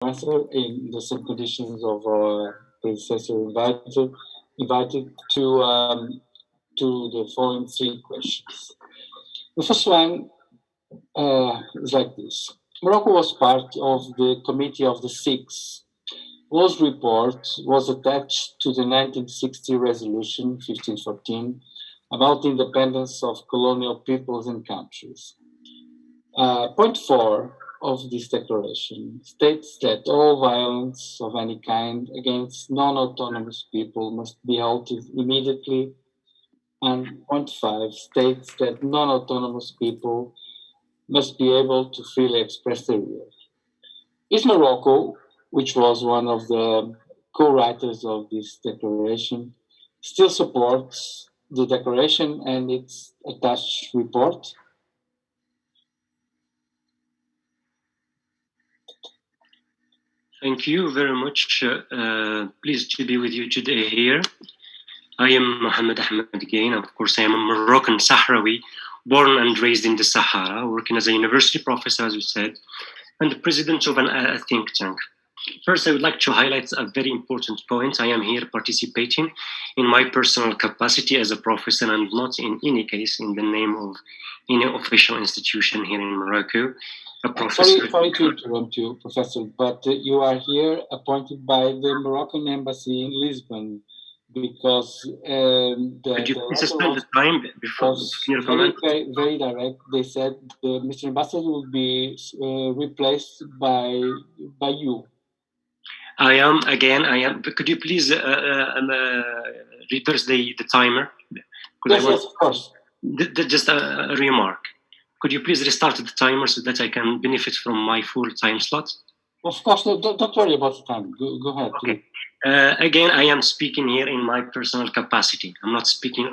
answer in the same conditions of predecessor invited to the following three questions. The first one is like this. Morocco was part of the Committee of the Six. Whose report was attached to the 1960 resolution 1514 about the independence of colonial peoples and countries. Point 4 of this declaration states that all violence of any kind against non-autonomous people must be halted immediately, and point 5 states that non-autonomous people must be able to freely express their will. Is Morocco, which was one of the co-writers of this declaration, still supports the declaration and its attached report? Thank you very much. Pleased to be with you today here. I am Mohammed Ahmed again. Of course, I am a Moroccan Sahrawi, born and raised in the Sahara, working as a university professor, as you said, and the president of a think tank. First, I would like to highlight a very important point. I am here participating in my personal capacity as a professor and not in any case in the name of any official institution here in Morocco. Sorry to interrupt you, Professor, but you are here appointed by the Moroccan embassy in Lisbon because Could you please spend the time before very direct. They said Mr. Ambassador will be replaced by you. I am. Could you please reverse the timer? Yes, of course. Just a remark. Could you please restart the timer so that I can benefit from my full time slot? Of course, don't worry about the time. Go ahead. Okay. Again, I am speaking here in my personal capacity. I'm not speaking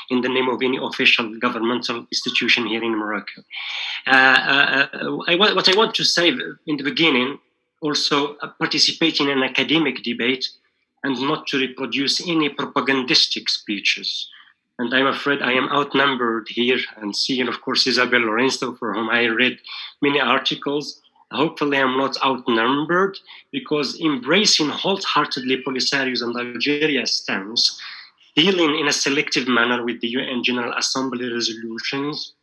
in the name of any official governmental institution here in Morocco. What I want to say in the beginning, also participating in an academic debate and not to reproduce any propagandistic speeches. And I'm afraid I am outnumbered here, and seeing, of course, Isabel Lorenzo, for whom I read many articles. Hopefully I'm not outnumbered, because embracing wholeheartedly Polisario's and Algeria's stance, dealing in a selective manner with the UN General Assembly resolutions,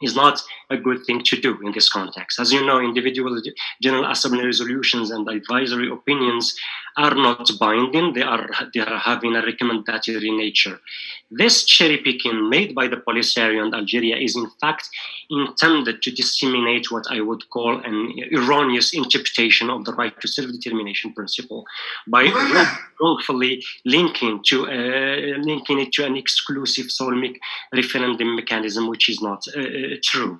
is not a good thing to do in this context. As you know, individual General Assembly resolutions and advisory opinions are not binding. They are having a recommendatory nature. This cherry picking made by the Polisario and Algeria is in fact intended to disseminate what I would call an erroneous interpretation of the right to self-determination principle by wrongfully linking it to an exclusive solemnic referendum mechanism, which is not true.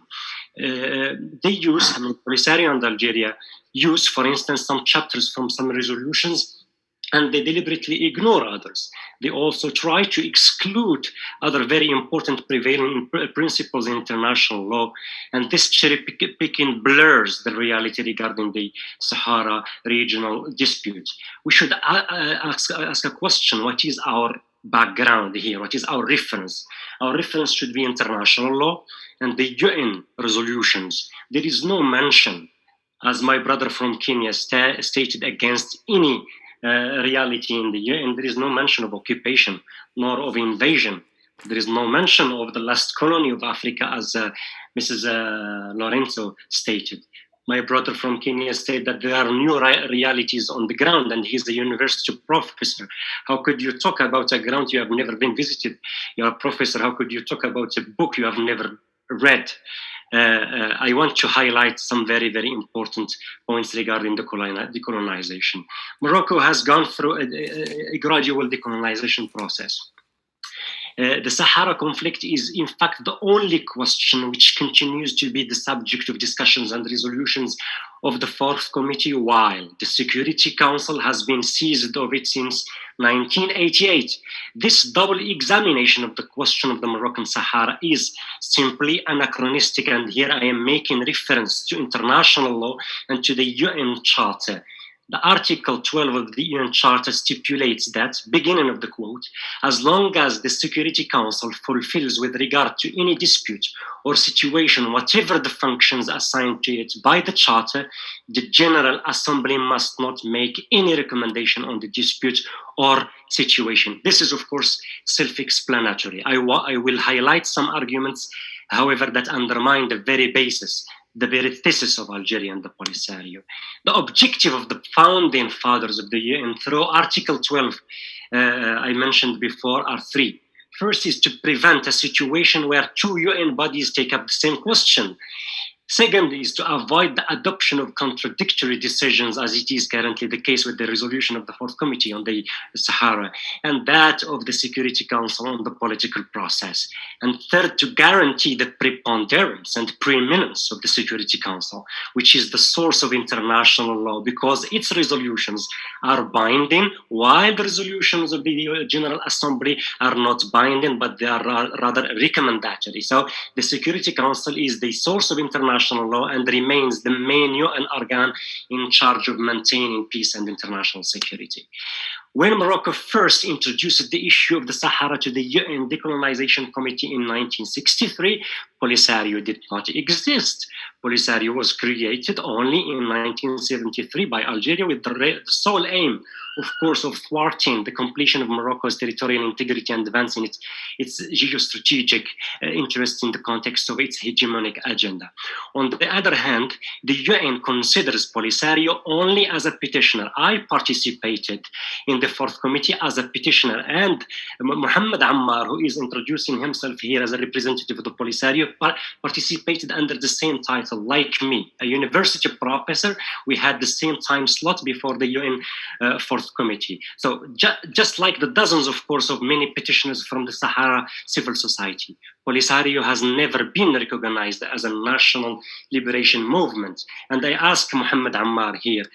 Polisario and Algeria use, for instance, some chapters from some resolutions, and they deliberately ignore others. They also try to exclude other very important prevailing principles in international law, and this cherry picking blurs the reality regarding the Sahara regional dispute. We should ask a question: what is our background here? What is our reference? Our reference should be international law and the UN resolutions. There is no mention, as my brother from Kenya stated, against any reality in the UN. There is no mention of occupation nor of invasion. There is no mention of the last colony of Africa, as Mrs. Lorenzo stated. My brother from Kenya stated that there are new realities on the ground, and he's a university professor. How could you talk about a ground you have never been visited? You're a professor. How could you talk about a book you have never read? I want to highlight some very, very important points regarding the decolonization. Morocco has gone through a gradual decolonization process. The Sahara conflict is, in fact, the only question which continues to be the subject of discussions and resolutions of the Fourth Committee, while the Security Council has been seized of it since 1988. This double examination of the question of the Moroccan Sahara is simply anachronistic, and here I am making reference to international law and to the UN Charter. The Article 12 of the UN Charter stipulates that, beginning of the quote, as long as the Security Council fulfills with regard to any dispute or situation whatever the functions assigned to it by the Charter, the General Assembly must not make any recommendation on the dispute or situation. This is, of course, self-explanatory. I will highlight some arguments, however, that undermine the very basis, the very thesis of Algeria and the Polisario. The objective of the founding fathers of the UN through Article 12, I mentioned before, are three. First is to prevent a situation where two UN bodies take up the same question. Second is to avoid the adoption of contradictory decisions, as it is currently the case with the resolution of the Fourth Committee on the Sahara and that of the Security Council on the political process. And third, to guarantee the preponderance and preeminence of the Security Council, which is the source of international law, because its resolutions are binding, while the resolutions of the General Assembly are not binding, but they are rather recommendatory. So the Security Council is the source of international law and remains the main UN organ in charge of maintaining peace and international security. When Morocco first introduced the issue of the Sahara to the UN Decolonization Committee in 1963, Polisario did not exist. Polisario was created only in 1973 by Algeria with the sole aim, of course, of thwarting the completion of Morocco's territorial integrity and advancing its geostrategic interests in the context of its hegemonic agenda. On the other hand, the UN considers Polisario only as a petitioner. I participated in the Fourth Committee as a petitioner, and Mohammed Ammar, who is introducing himself here as a representative of the Polisario, participated under the same title, like me, a university professor. We had the same time slot before the UN Fourth Committee. So just like the dozens, of course, of many petitioners from the Sahara civil society, Polisario has never been recognized as a national liberation movement. And I ask Mohammed Ammar here,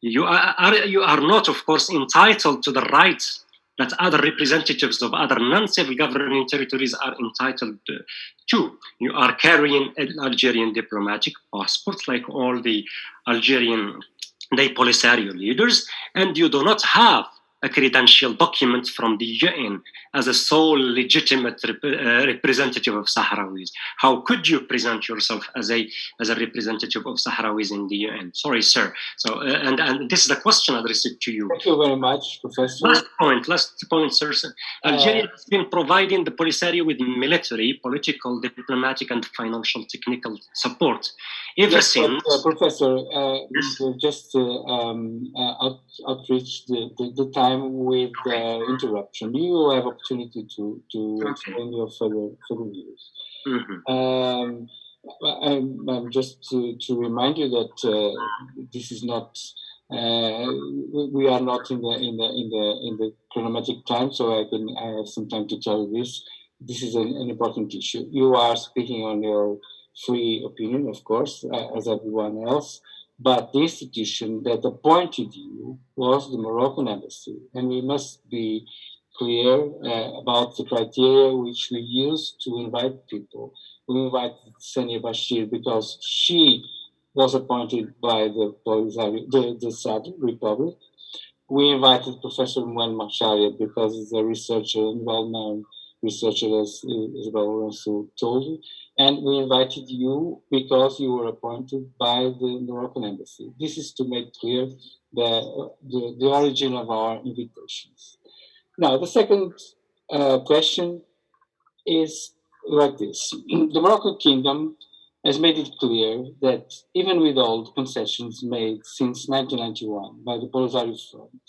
you are not, of course, entitled to the rights that other representatives of other non-civil governing territories are entitled to. You are carrying an Algerian diplomatic passport like all the Algerian Polisario leaders, and you do not have a credential document from the UN as a sole legitimate representative of Sahrawis. How could you present yourself as a representative of Sahrawis in the UN? Sorry, sir. So, and this is the question addressed to you. Thank you very much, Professor. Last point, sir. Algeria has been providing the Polisario with military, political, diplomatic, and financial technical support ever since. Professor, yes. Just outreach the time with interruption. You have opportunity to explain your further views. Mm-hmm. I'm just to remind you that this is not. We are not in the chronometric time, so I have some time to tell you this. This is an important issue. You are speaking on your free opinion, of course, as everyone else. But the institution that appointed you was the Moroccan embassy. And we must be clear about the criteria which we use to invite people. We invited Sania Bashir because she was appointed by the Southern Republic. We invited Professor Mouane Macharia because he's a researcher and well-known researcher, as Isabel Lorenzo told you. And we invited you because you were appointed by the Moroccan embassy. This is to make clear the origin of our invitations. Now, the second question is like this. The Moroccan Kingdom has made it clear that even with all the concessions made since 1991 by the Polisario Front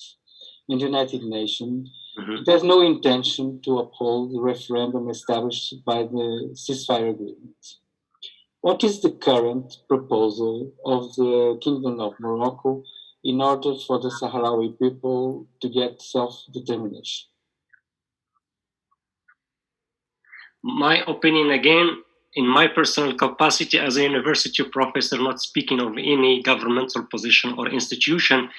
and the United Nations, it has no intention to uphold the referendum established by the ceasefire agreement. What is the current proposal of the Kingdom of Morocco in order for the Sahrawi people to get self-determination? My opinion, again, in my personal capacity as a university professor, not speaking of any governmental position or institution,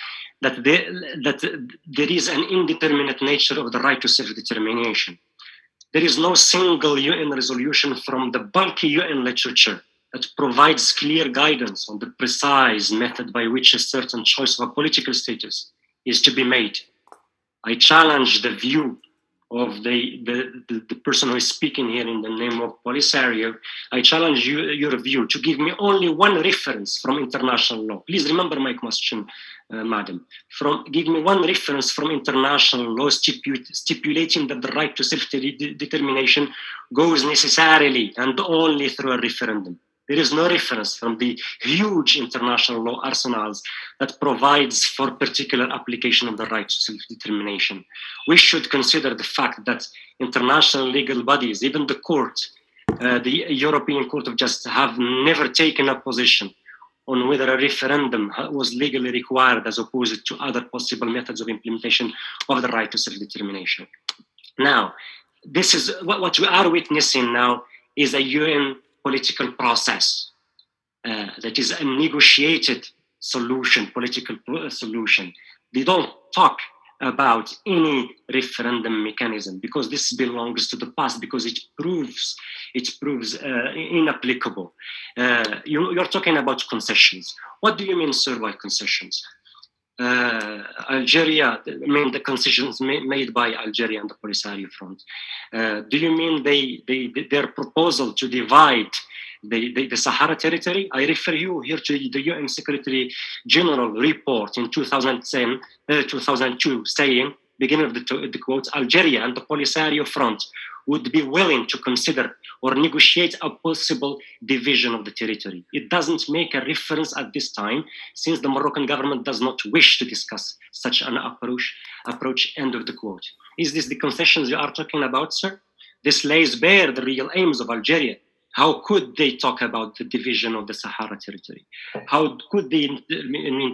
that there is an indeterminate nature of the right to self-determination. There is no single UN resolution from the bulky UN literature that provides clear guidance on the precise method by which a certain choice of a political status is to be made. I challenge the view of the person who is speaking here in the name of Polisario. I challenge your view to give me only one reference from international law. Please remember my question, madam. Give me one reference from international law stipulating that the right to self-determination goes necessarily and only through a referendum. There is no reference from the huge international law arsenals that provides for particular application of the right to self-determination. We should consider the fact that international legal bodies, even the court, the European Court of Justice, have never taken a position on whether a referendum was legally required as opposed to other possible methods of implementation of the right to self-determination. Now, this is what we are witnessing now is a UN political process that is a negotiated solution, political solution. They don't talk about any referendum mechanism because this belongs to the past, because it proves inapplicable. You're talking about concessions. What do you mean, sir, by concessions? Algeria, the concessions made by Algeria and the Polisario Front. Do you mean their proposal to divide the Sahara territory? I refer you here to the UN Secretary General report in 2002 saying, beginning of the quote, Algeria and the Polisario Front would be willing to consider or negotiate a possible division of the territory. It doesn't make a reference at this time, since the Moroccan government does not wish to discuss such an approach, end of the quote. Is this the concessions you are talking about, sir? This lays bare the real aims of Algeria. How could they talk about the division of the Sahara territory? How could they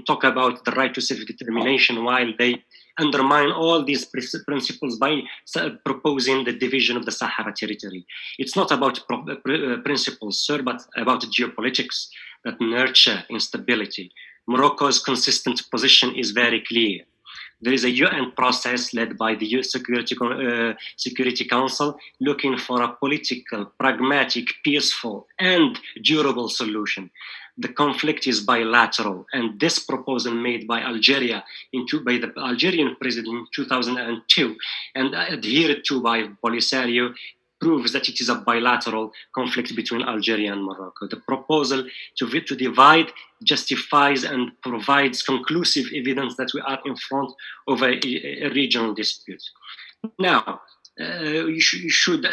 talk about the right to self-determination while they undermine all these principles by proposing the division of the Sahara territory? It's not about principles, sir, but about geopolitics that nurture instability. Morocco's consistent position is very clear. There is a UN process led by the UN Security Council looking for a political, pragmatic, peaceful, and durable solution. The conflict is bilateral, and this proposal made by Algeria by the Algerian president in 2002 and adhered to by Polisario proves that it is a bilateral conflict between Algeria and Morocco. The proposal to divide justifies and provides conclusive evidence that we are in front of a regional dispute. Now, you should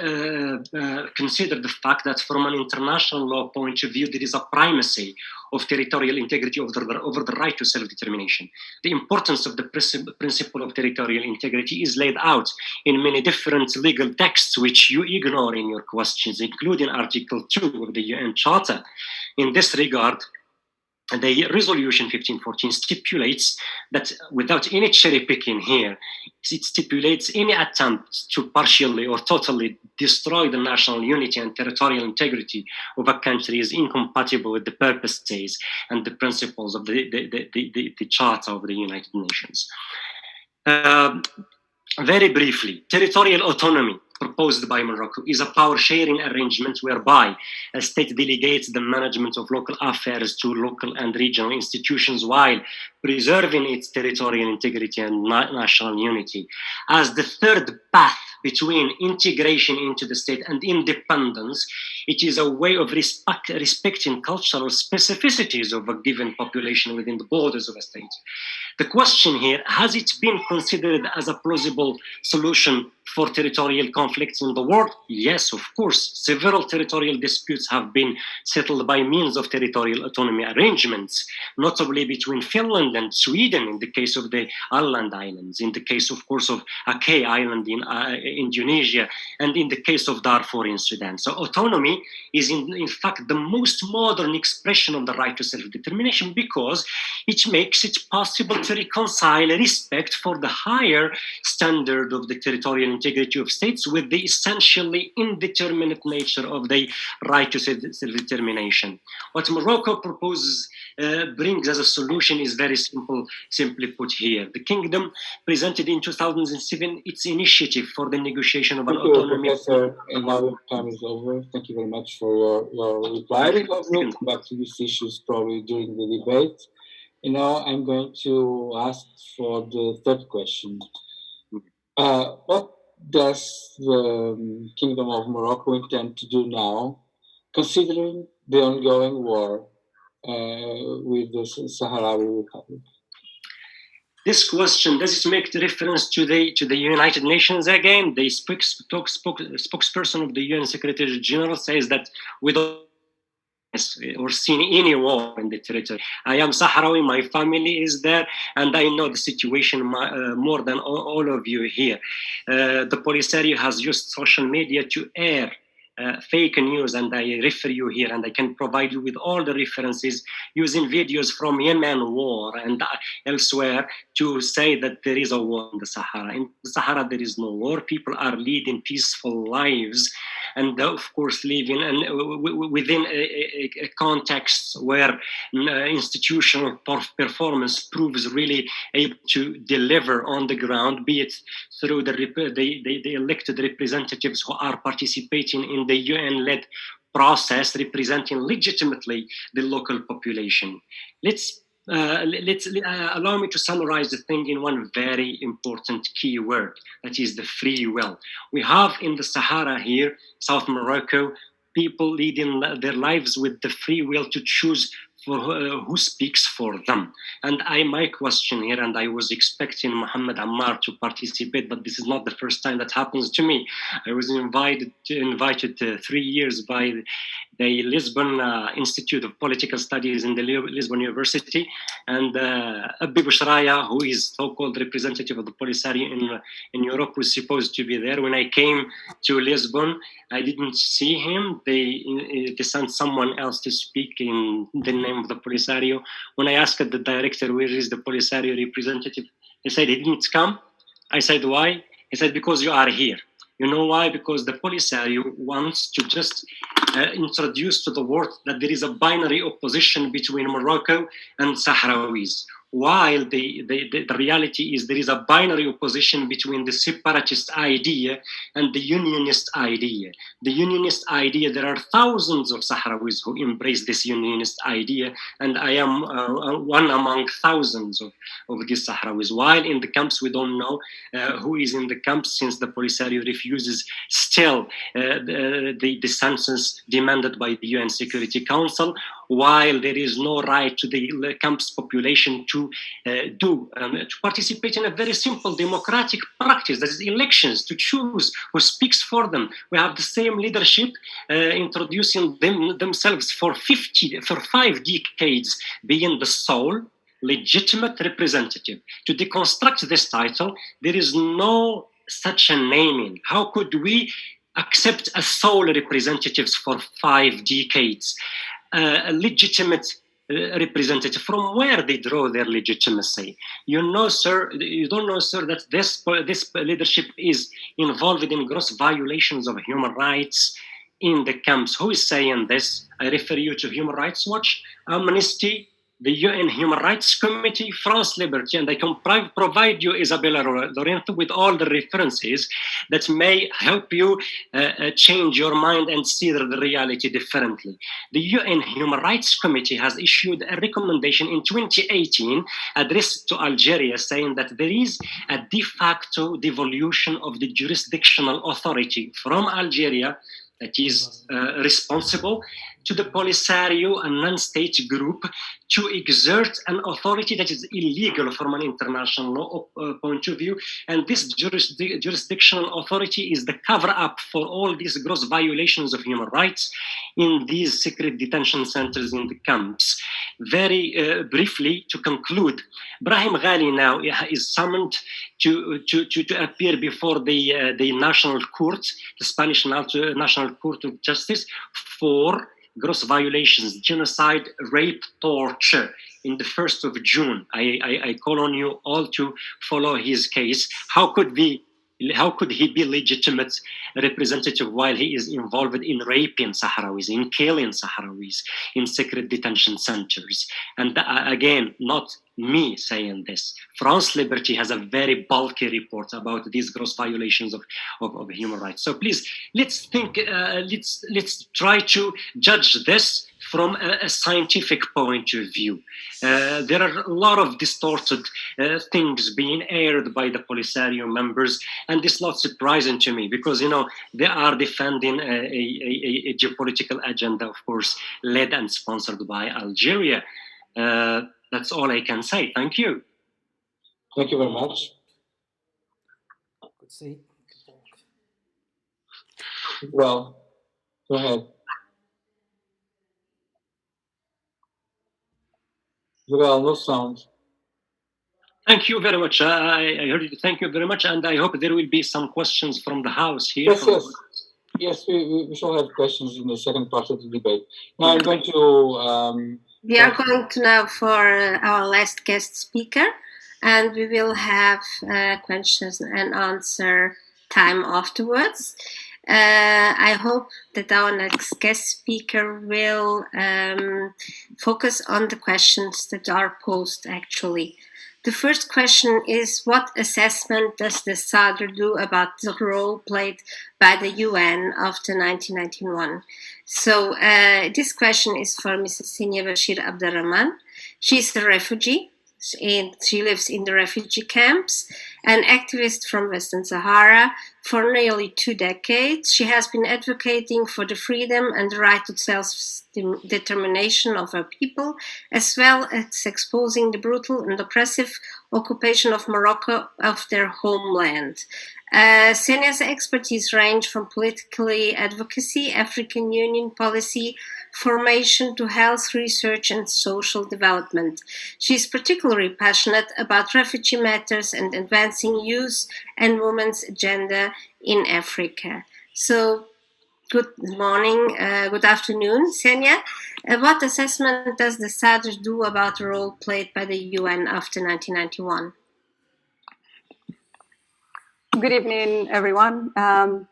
consider the fact that from an international law point of view, there is a primacy of territorial integrity over the right to self-determination. The importance of the principle of territorial integrity is laid out in many different legal texts, which you ignore in your questions, including Article 2 of the UN Charter. In this regard, the resolution 1514 stipulates that, without any cherry picking here, it stipulates any attempt to partially or totally destroy the national unity and territorial integrity of a country is incompatible with the purposes and the principles of the Charter of the United Nations. Very briefly, territorial autonomy proposed by Morocco is a power-sharing arrangement whereby a state delegates the management of local affairs to local and regional institutions while preserving its territorial integrity and national unity. As the third path between integration into the state and independence, it is a way of respecting cultural specificities of a given population within the borders of a state. The question here, has it been considered as a plausible solution for territorial conflicts in the world? Yes, of course. Several territorial disputes have been settled by means of territorial autonomy arrangements, notably between Finland and Sweden in the case of the Åland Islands, in the case, of course, of Aceh Island in Indonesia, and in the case of Darfur in Sudan. So autonomy is in fact the most modern expression of the right to self-determination because it makes it possible to reconcile respect for the higher standard of the territorial integrity of states with the essentially indeterminate nature of the right to self-determination. What Morocco proposes brings as a solution is very simple, simply put here. The kingdom presented in 2007 its initiative for the negotiation of an autonomy. Professor, and now the time is over. Thank you very much for your reply. We'll come back to these issues probably during the debate. Now I'm going to ask for the third question. What does the Kingdom of Morocco intend to do now, considering the ongoing war with the Sahrawi Republic? This question, does it make the reference to the United Nations again? The spokesperson of the UN Secretary General says that we don't or seen any war in the territory. I am Sahrawi, my family is there, and I know the situation more than all of you here. The Polisario has used social media to air fake news, and I refer you here, and I can provide you with all the references using videos from Yemen war and elsewhere to say that there is a war in the Sahara. In the Sahara, there is no war. People are leading peaceful lives, and of course, living within a context where institutional performance proves really able to deliver on the ground, be it through the elected representatives who are participating in the UN-led process representing legitimately the local population. Let's allow me to summarize the thing in one very important key word, that is the free will. We have in the Sahara here, South Morocco, people leading their lives with the free will to choose for who speaks for them. And my question here, and I was expecting Mohammed Ammar to participate, but this is not the first time that happens to me. I was invited 3 years by the Lisbon Institute of Political Studies in the Lisbon University, and Abi Bouchraya, who is so-called representative of the Polisario in Europe, was supposed to be there. When I came to Lisbon, I didn't see him. They sent someone else to speak in the name of the Polisario. When I asked the director, where is the Polisario representative? He said he didn't come. I said, why? He said, because you are here. You know why? Because the Polisario wants to just introduce to the world that there is a binary opposition between Morocco and Sahrawis, while the reality is there is a binary opposition between the separatist idea and the unionist idea. The unionist idea, there are thousands of Sahrawis who embrace this unionist idea, and I am one among thousands of these Sahrawis. While in the camps, we don't know who is in the camps, since the Polisario refuses still the census demanded by the UN Security Council, while there is no right to the camp's population to participate in a very simple democratic practice, that is elections, to choose who speaks for them. We have the same leadership introducing themselves for 5 decades, being the sole legitimate representative. To deconstruct this title, there is no such a naming. How could we accept a sole representatives for 5 decades? A legitimate representative, from where they draw their legitimacy? You don't know, sir, that this leadership is involved in gross violations of human rights in the camps. Who is saying this? I refer you to Human Rights Watch, Amnesty, the UN Human Rights Committee, France Liberty, and I can provide you, Isabella Lorenzo, with all the references that may help you change your mind and see the reality differently. The UN Human Rights Committee has issued a recommendation in 2018 addressed to Algeria, saying that there is a de facto devolution of the jurisdictional authority from Algeria that is responsible to the Polisario, a non-state group, to exert an authority that is illegal from an international law point of view. And this jurisdictional authority is the cover-up for all these gross violations of human rights in these secret detention centers in the camps. Very briefly, to conclude, Brahim Ghali now is summoned to appear before the National Court, the Spanish National Court of Justice, for gross violations, genocide, rape, torture, in the 1st of June. I call on you all to follow his case. How could we How could he be legitimate representative while he is involved in raping Sahrawis, in killing Sahrawis, in secret detention centers? And again, not me saying this. France Liberty has a very bulky report about these gross violations of human rights. So please, let's think, let's try to judge this from a scientific point of view. There are a lot of distorted things being aired by the Polisario members, and it's not surprising to me because, you know, they are defending a geopolitical agenda, of course, led and sponsored by Algeria. That's all I can say. Thank you. Thank you very much. Good see. Well, go ahead. Well, no sound. Thank you very much. I heard you. Thank you very much, and I hope there will be some questions from the house here. Yes, we shall have questions in the second part of the debate. Now I'm going to... we are going to now for our last guest speaker, and we will have questions and answer time afterwards. I hope that our next guest speaker will focus on the questions that are posed, actually. The first question is, what assessment does the Sadr do about the role played by the UN after 1991? So this question is for Mrs. Sinia Bashir Abderrahman. She's a refugee. She lives in the refugee camps, an activist from Western Sahara for nearly 2 decades. She has been advocating for the freedom and the right to self-determination of her people, as well as exposing the brutal and oppressive occupation of Morocco of their homeland. Senia's expertise range from political advocacy, African Union policy, formation to health research and social development. She is particularly passionate about refugee matters and advancing youth and women's agenda in Africa. So, good morning, good afternoon, Senia. What assessment does the Sadr do about the role played by the UN after 1991? Good evening, everyone.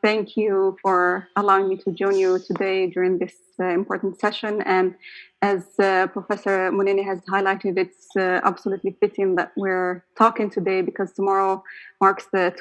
Thank you for allowing me to join you today during this important session. And as Professor Mounini has highlighted, it's absolutely fitting that we're talking today because tomorrow marks the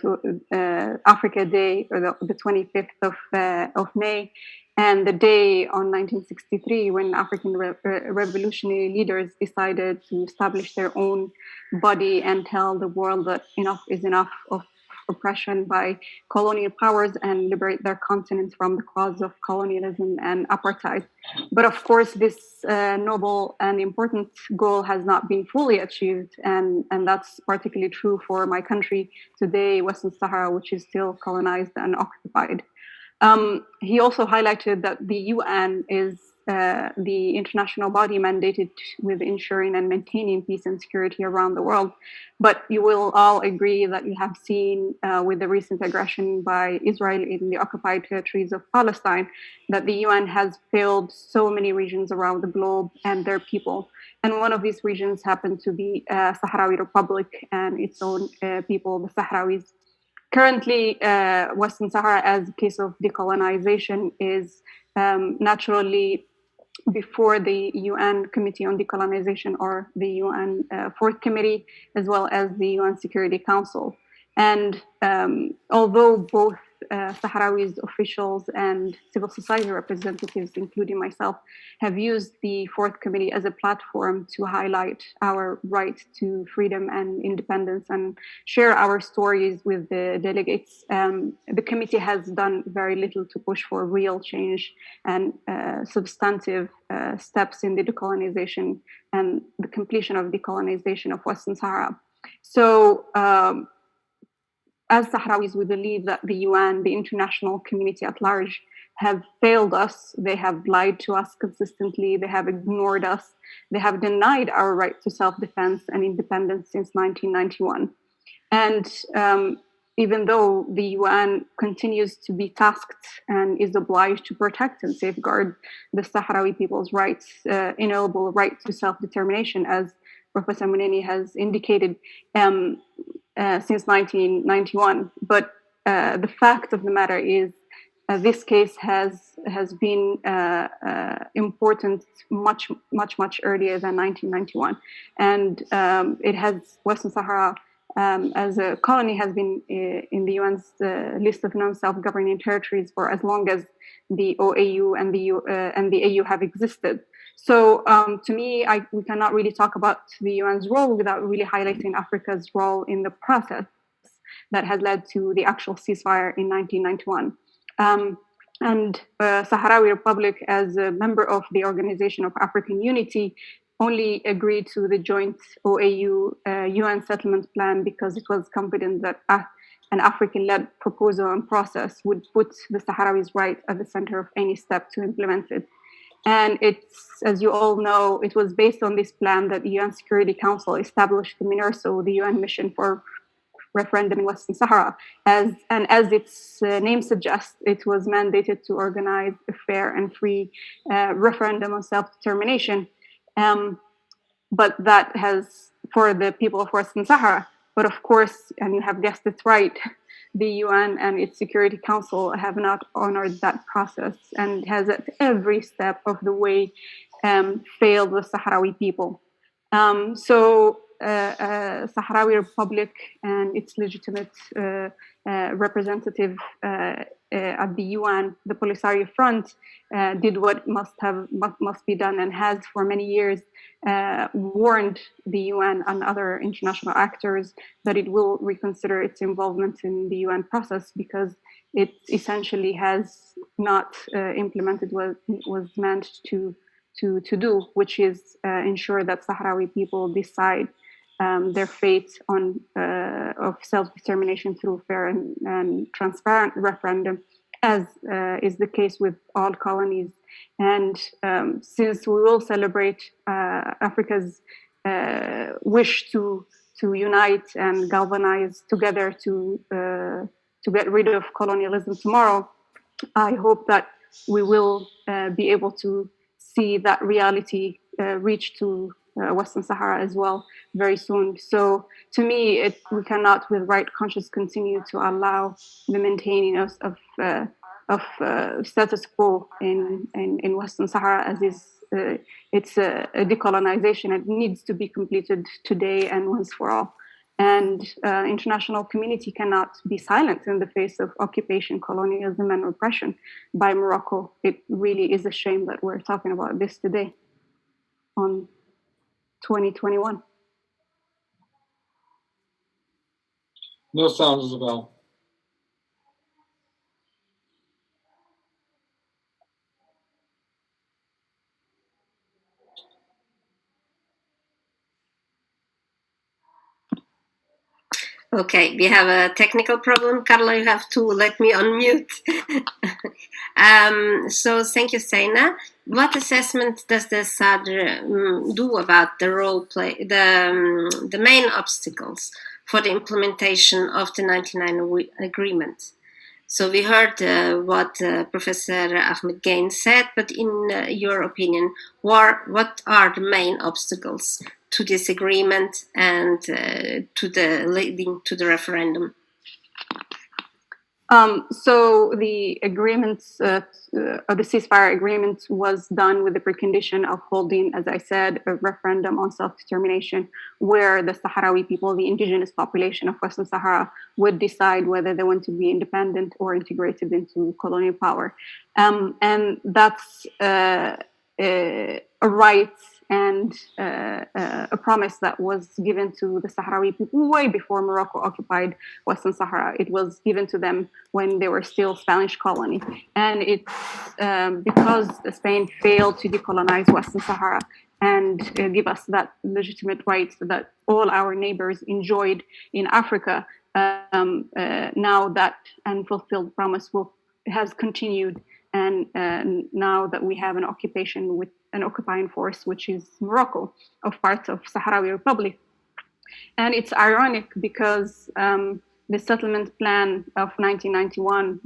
Africa Day, or the 25th of May, and the day on 1963 when African revolutionary leaders decided to establish their own body and tell the world that enough is enough of oppression by colonial powers and liberate their continent from the cause of colonialism and apartheid. But of course, this noble and important goal has not been fully achieved, and that's particularly true for my country today, Western Sahara, which is still colonized and occupied. He also highlighted that the UN is the international body mandated with ensuring and maintaining peace and security around the world. But you will all agree that you have seen with the recent aggression by Israel in the occupied territories of Palestine that the UN has failed so many regions around the globe and their people. And one of these regions happened to be Sahrawi Republic and its own people, the Sahrawis. Currently, Western Sahara, as a case of decolonization, is naturally before the UN Committee on Decolonization, or the UN Fourth Committee, as well as the UN Security Council. And although both Sahrawi officials and civil society representatives, including myself, have used the Fourth Committee as a platform to highlight our right to freedom and independence and share our stories with the delegates, the committee has done very little to push for real change and substantive steps in the decolonization and the completion of decolonization of Western Sahara. So, as Sahrawis, we believe that the UN, the international community at large, have failed us. They have lied to us consistently. They have ignored us. They have denied our right to self-defense and independence since 1991. And even though the UN continues to be tasked and is obliged to protect and safeguard the Sahrawi people's rights, inalienable right to self-determination, as Professor Mounini has indicated, since 1991. But the fact of the matter is this case has been important much earlier than 1991, and it has Western Sahara as a colony has been in the UN's list of non-self-governing territories for as long as the OAU and the AU have existed. So to me, we cannot really talk about the UN's role without really highlighting Africa's role in the process that has led to the actual ceasefire in 1991. And Sahrawi Republic, as a member of the Organization of African Unity, only agreed to the joint OAU UN settlement plan because it was confident that an African-led proposal and process would put the Sahrawis' right at the center of any step to implement it. And it's, as you all know, it was based on this plan that the UN Security Council established the MINURSO, the UN mission for referendum in Western Sahara. As its name suggests, it was mandated to organize a fair and free referendum on self-determination. But that has, for the people of Western Sahara. But of course, and you have guessed it right, the UN and its Security Council have not honored that process and has at every step of the way failed the Sahrawi people. So Sahrawi Republic and its legitimate representative at the UN, the Polisario Front, did what must be done and has for many years warned the UN and other international actors that it will reconsider its involvement in the UN process because it essentially has not implemented what was meant to do, which is ensure that Sahrawi people decide their fate of self-determination through fair and transparent referendum, as is the case with all colonies. And since we will celebrate Africa's wish to unite and galvanize together to get rid of colonialism tomorrow, I hope that we will be able to see that reality reach to Western Sahara as well very soon. So to me, we cannot with right conscience continue to allow the maintaining of status quo in Western Sahara as is. It's a decolonization. It needs to be completed today and once for all. And international community cannot be silent in the face of occupation, colonialism, and repression by Morocco. It really is a shame that we're talking about this today on 2021. No sound, Isabel. Okay, we have a technical problem. Carla, you have to let me unmute. So thank you, Seina. What assessment does the SADR do about the role play, the main obstacles for the implementation of the 1999 agreement? So we heard what Professor Ahmed Gain said, but in your opinion, what are the main obstacles to this agreement and to the leading to the referendum? So the agreements, the ceasefire agreement was done with the precondition of holding, as I said, a referendum on self-determination where the Sahrawi people, the indigenous population of Western Sahara, would decide whether they want to be independent or integrated into colonial power. And that's a right and a promise that was given to the Sahrawi people way before Morocco occupied Western Sahara. It was given to them when they were still Spanish colony. And it's because Spain failed to decolonize Western Sahara and give us that legitimate right that all our neighbors enjoyed in Africa, now that unfulfilled promise has continued. And now that we have an occupation with an occupying force, which is Morocco, of parts of Sahrawi Republic. And it's ironic because the settlement plan of 1991,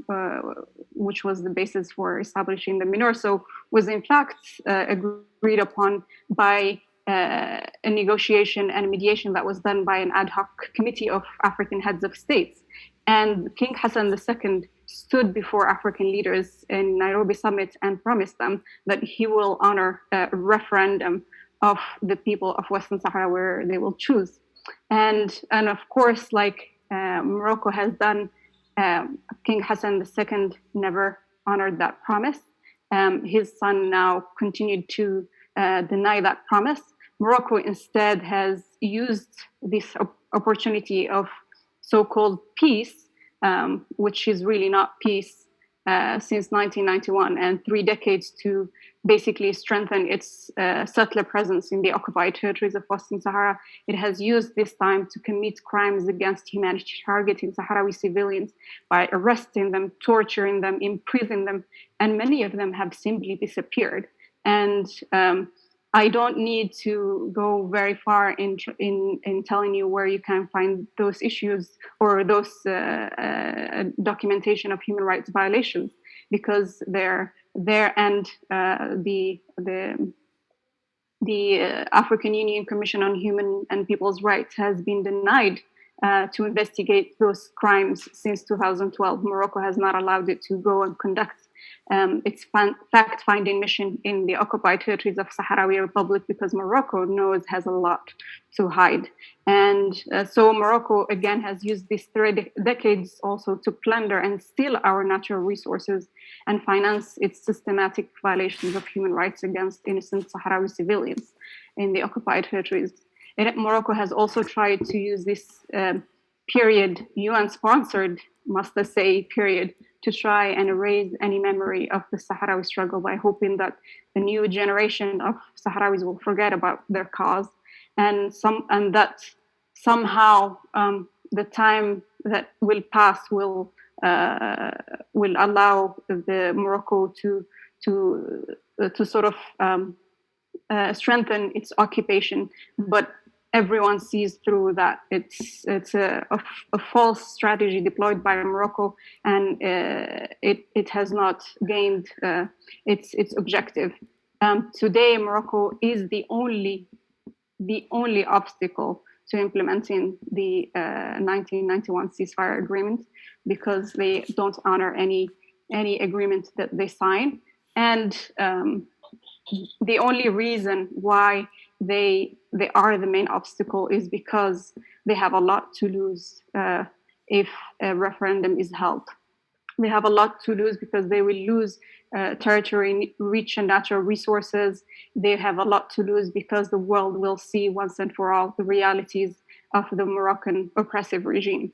which was the basis for establishing the MINURSO, was in fact agreed upon by a negotiation and mediation that was done by an ad hoc committee of African heads of states. And King Hassan II stood before African leaders in Nairobi summit and promised them that he will honor a referendum of the people of Western Sahara where they will choose. And of course, like Morocco has done, King Hassan II never honored that promise. His son now continued to deny that promise. Morocco instead has used this opportunity of so-called peace, which is really not peace, since 1991 and 3 decades to basically strengthen its settler presence in the occupied territories of Western Sahara. It has used this time to commit crimes against humanity, targeting Sahrawi civilians by arresting them, torturing them, imprisoning them, and many of them have simply disappeared. And I don't need to go very far in telling you where you can find those issues or those documentation of human rights violations, because they're there, and the African Union Commission on Human and People's Rights has been denied to investigate those crimes since 2012. Morocco has not allowed it to go and conduct its fact-finding mission in the occupied territories of Sahrawi Republic, because Morocco knows has a lot to hide. And so Morocco, again, has used these 3 decades also to plunder and steal our natural resources and finance its systematic violations of human rights against innocent Sahrawi civilians in the occupied territories. Morocco has also tried to use this period, UN-sponsored, must I say, period, to try and erase any memory of the Sahrawi struggle by hoping that the new generation of Sahrawis will forget about their cause, and that somehow the time that will pass will allow the Morocco to sort of strengthen its occupation. But everyone sees through that it's a false strategy deployed by Morocco, and it has not gained its objective. Today, Morocco is the only obstacle to implementing the 1991 ceasefire agreement, because they don't honor any agreement that they sign. And the only reason why they are the main obstacle is because they have a lot to lose if a referendum is held. They have a lot to lose because they will lose territory, rich and natural resources. They have a lot to lose because the world will see once and for all the realities of the Moroccan oppressive regime.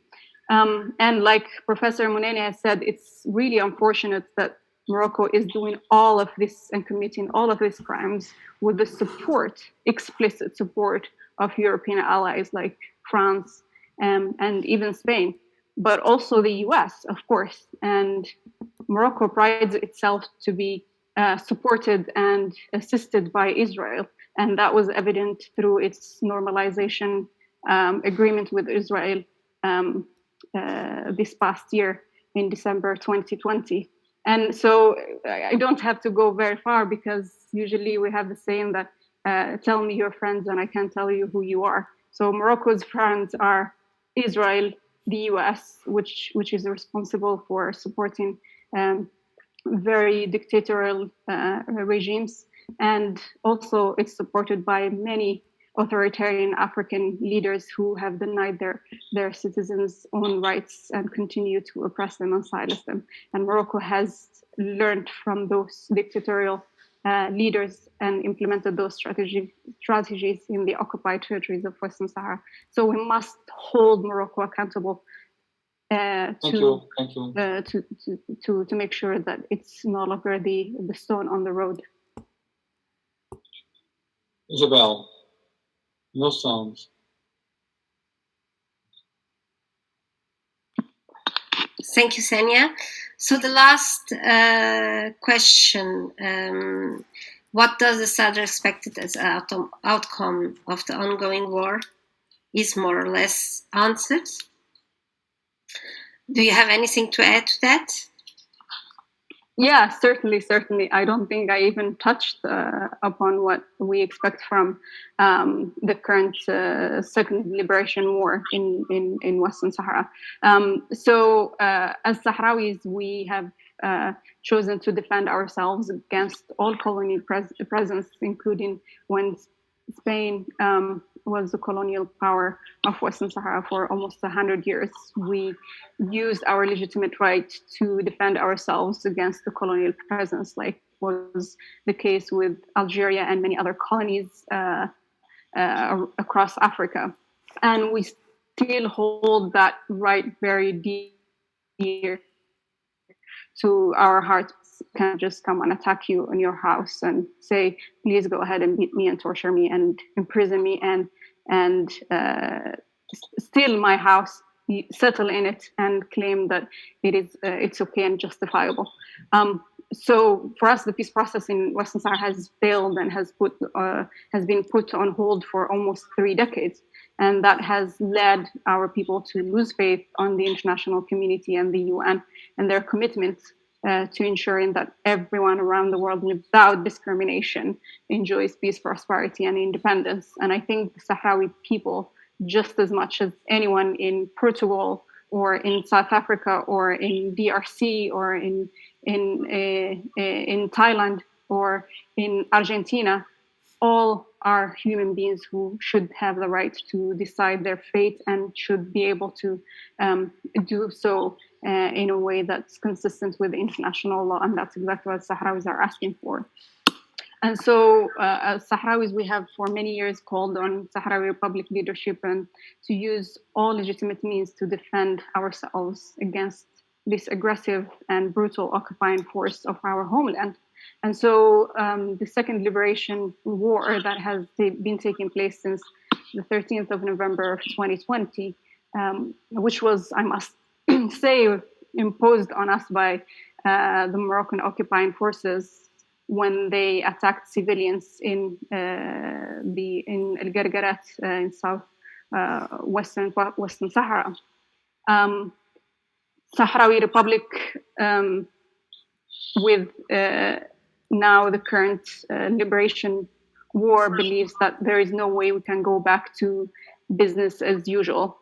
And like Professor Mounene has said, it's really unfortunate that Morocco is doing all of this and committing all of these crimes with the support, explicit support of European allies like France and even Spain, but also the US, of course. And Morocco prides itself to be supported and assisted by Israel. And that was evident through its normalization agreement with Israel this past year in December 2020. And so I don't have to go very far, because usually we have the saying that tell me your friends and I can tell you who you are. So Morocco's friends are Israel, the US, which is responsible for supporting very dictatorial regimes. And also it's supported by many authoritarian African leaders who have denied their citizens' own rights and continue to oppress them and silence them. And Morocco has learned from those dictatorial leaders and implemented those strategies in the occupied territories of Western Sahara. So we must hold Morocco accountable to make sure that it's no longer the stone on the road. Isabel, no sounds. Thank you, Senya. So the last question, what does the Sadr expected as outcome of the ongoing war, is more or less answered. Do you have anything to add to that? Yeah, certainly. I don't think I even touched upon what we expect from the current second liberation war in Western Sahara. As Sahrawis, we have chosen to defend ourselves against all colonial presence, including when Spain was the colonial power of Western Sahara for almost 100 years. We used our legitimate right to defend ourselves against the colonial presence, like was the case with Algeria and many other colonies across Africa. And we still hold that right very dear to our hearts. Can't just come and attack you in your house and say, please go ahead and beat me and torture me and imprison me and steal my house, settle in it, and claim that it's okay and justifiable. So for us, the peace process in Western Sahara has failed and has been put on hold for almost 3 decades. And that has led our people to lose faith on the international community and the UN and their commitment to ensuring that everyone around the world, without discrimination, enjoys peace, prosperity, and independence. And I think the Sahrawi people, just as much as anyone in Portugal or in South Africa or in DRC or in Thailand or in Argentina, all are human beings who should have the right to decide their fate and should be able to do so in a way that's consistent with international law. And that's exactly what Sahrawis are asking for. And so as Sahrawis, we have for many years called on Sahrawi Republic leadership and to use all legitimate means to defend ourselves against this aggressive and brutal occupying force of our homeland. And so the second liberation war that has been taking place since the 13th of November of 2020, which was, I must say, imposed on us by the Moroccan occupying forces when they attacked civilians in El Gargarat in south western Sahara. Sahrawi Republic, with now the current liberation war, believes that there is no way we can go back to business as usual.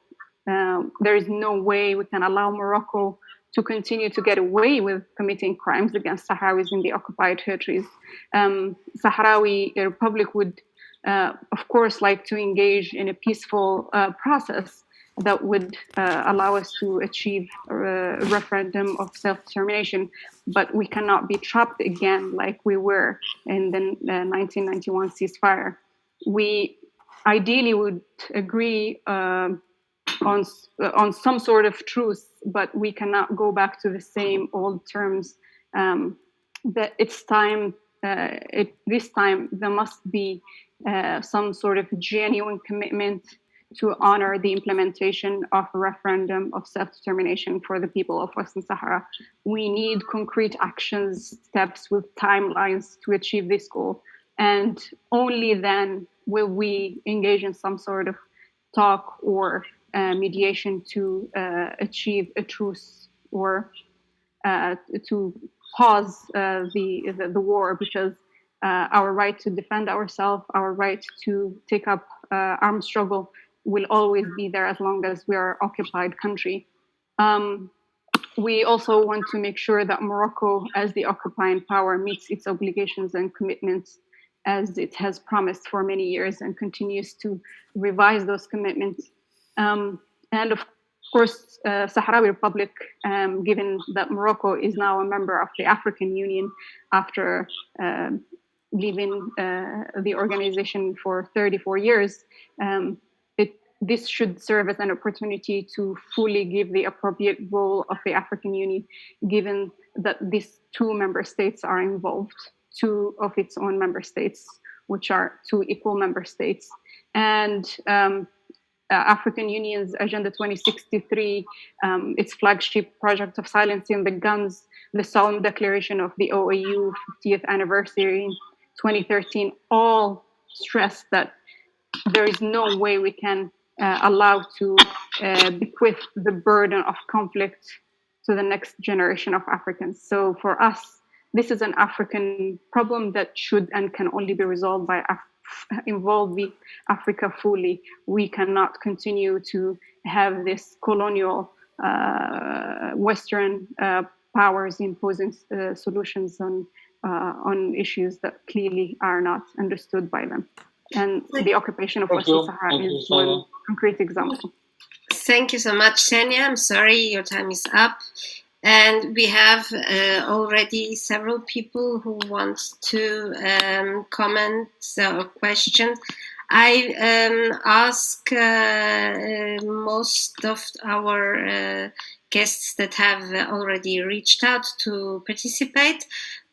There is no way we can allow Morocco to continue to get away with committing crimes against Sahrawis in the occupied territories. Sahrawi Republic would, of course, like to engage in a peaceful process that would allow us to achieve a referendum of self-determination, but we cannot be trapped again like we were in the 1991 ceasefire. We ideally would agree on some sort of truce, but we cannot go back to the same old terms. That it's time. This time there must be some sort of genuine commitment to honor the implementation of a referendum of self-determination for the people of Western Sahara. We need concrete actions, steps with timelines to achieve this goal. And only then will we engage in some sort of talk or mediation to achieve a truce or to pause the war, because our right to defend ourselves, our right to take up armed struggle will always be there as long as we are an occupied country. We also want to make sure that Morocco, as the occupying power, meets its obligations and commitments as it has promised for many years and continues to revise those commitments. And of course, Sahrawi Republic, given that Morocco is now a member of the African Union after leaving the organization for 34 years, this should serve as an opportunity to fully give the appropriate role of the African Union, given that these 2 member states are involved, 2 of its own member states, which are 2 equal member states. And African Union's Agenda 2063, its flagship project of silencing the guns, the solemn declaration of the OAU 50th anniversary in 2013, all stress that there is no way we can allow to bequeath the burden of conflict to the next generation of Africans. So for us, this is an African problem that should and can only be resolved by involving Africa fully. We cannot continue to have this colonial Western powers imposing solutions on issues that clearly are not understood by them. And the occupation of Western Sahara is one concrete example. Thank you so much, Senia. I'm sorry, your time is up. And we have already several people who want to comment or question. I ask most of our guests that have already reached out to participate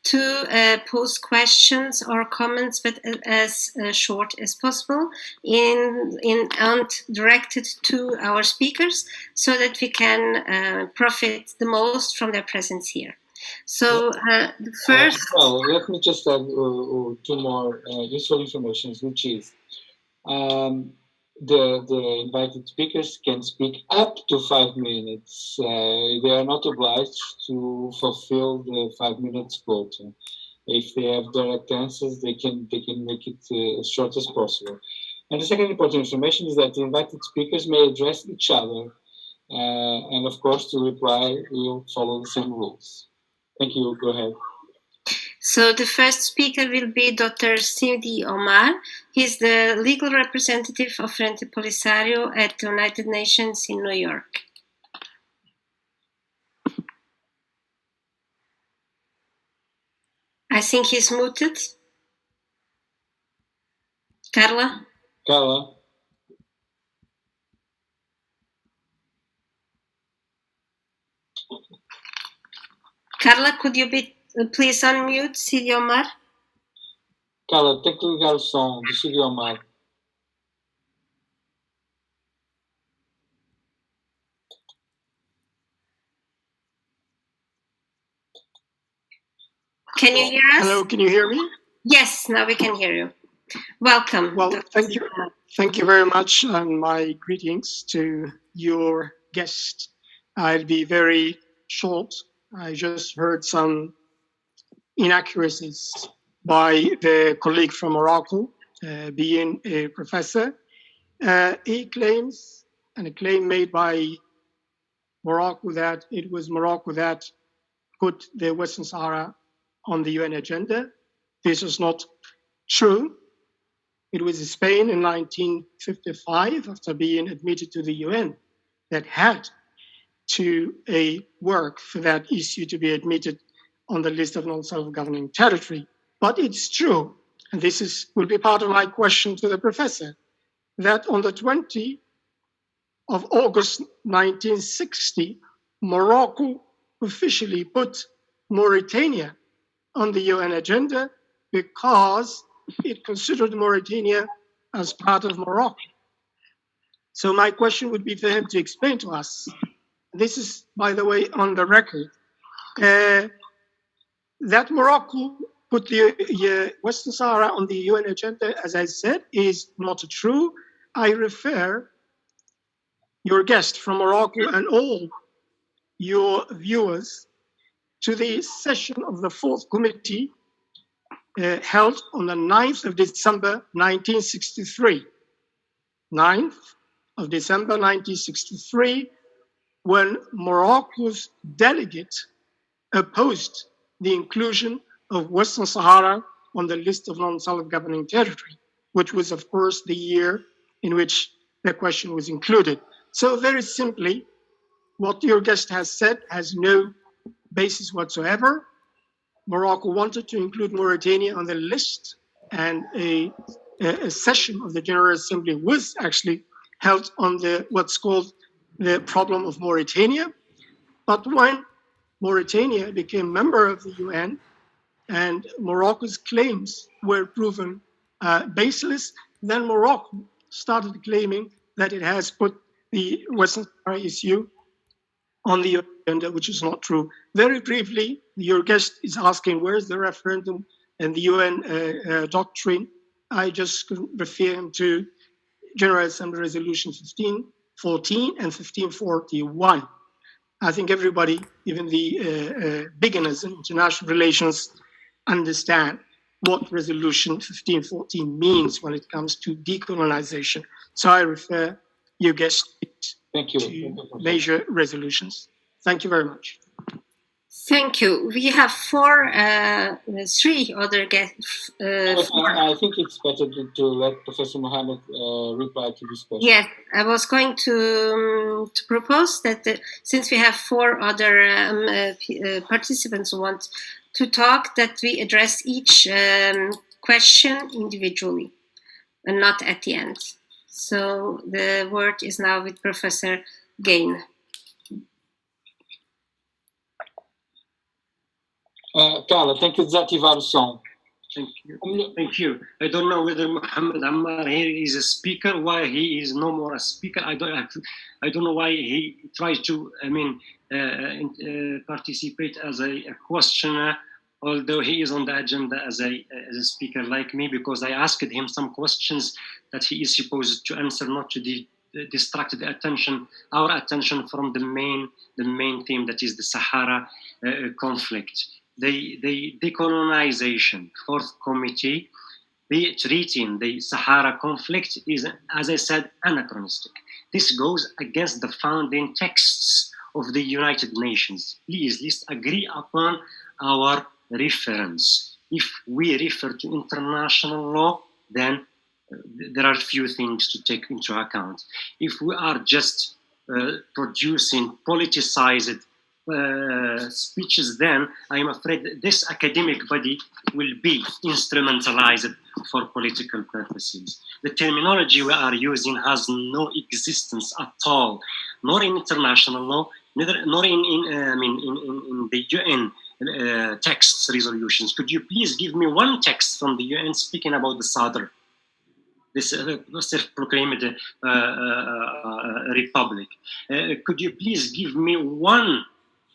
to pose questions or comments, but as short as possible, and directed to our speakers, so that we can profit the most from their presence here. So first, well, let me just add two more useful information, which is the invited speakers can speak up to 5 minutes. They are not obliged to fulfill the 5 minutes quota. If they have direct answers, they can make it as short as possible. And the second important information is that the invited speakers may address each other, and of course, to reply, we'll follow the same rules. Thank you. Go ahead. So the first speaker will be Dr. Cindy Omar. He's the legal representative of Frente Polisario at the United Nations in New York. I think he's muted. Carla? Carla? Carla, could you please unmute Cindy Omar? Carla, tem que ligar o som do Cindy Omar. Can you hear us? Hello, can you hear me? Yes, now we can hear you. Welcome. Well, thank you. Thank you very much, and my greetings to your guest. I'll be very short. I just heard some inaccuracies by the colleague from Morocco, being a professor. He claims, and a claim made by Morocco, that it was Morocco that put the Western Sahara on the UN agenda. This is not true. It was Spain in 1955, after being admitted to the UN, that had to work for that issue to be admitted on the list of non-self-governing territory. But it's true, and this will be part of my question to the professor, that on the 20th of August 1960, Morocco officially put Mauritania on the UN agenda because it considered Mauritania as part of Morocco. So my question would be for him to explain to us, this is, by the way, on the record, that Morocco put the Western Sahara on the UN agenda, as I said, is not true. I refer your guest from Morocco and all your viewers to the session of the Fourth Committee held on the 9th of December 1963. 9th of December 1963, when Morocco's delegate opposed the inclusion of Western Sahara on the list of non-self-governing territory, which was, of course, the year in which the question was included. So very simply, what your guest has said has no basis whatsoever. Morocco wanted to include Mauritania on the list, and a session of the General Assembly was actually held on what's called the problem of Mauritania. But when Mauritania became member of the UN and Morocco's claims were proven baseless, then Morocco started claiming that it has put the Western Sahara issue on the agenda, which is not true. Very briefly, your guest is asking where's the referendum and the UN doctrine. I just refer him to General Assembly Resolution 1514 and 1541. I think everybody, even the beginners in international relations, understand what Resolution 1514 means when it comes to decolonization. So I refer your guest to major resolutions. Thank you very much. Thank you. We have three other guests. I think it's better to let Professor Mohammed reply to this question. Yes, I was going to propose that since we have four other participants who want to talk, that we address each question individually and not at the end. So the word is now with Professor Gain. Carla, tem que desativar o som. Thank you. Thank you. I don't know whether Mohammed Ammar here is a speaker, why he is no more a speaker. I don't know why he tries to, participate as a questioner, although he is on the agenda as a speaker like me, because I asked him some questions that he is supposed to answer, not to distract our attention from the main theme, that is the Sahara conflict. The decolonization fourth committee, treating the Sahara conflict is, as I said, anachronistic. This goes against the founding texts of the United Nations. Please, let's agree upon our reference. If we refer to international law, then there are few things to take into account. If we are just producing politicized speeches, then I am afraid this academic body will be instrumentalized for political purposes. The terminology we are using has no existence at all, nor in international law, nor in the UN texts, resolutions. Could you please give me one text from the UN speaking about the Sadr, this self-proclaimed republic? Could you please give me one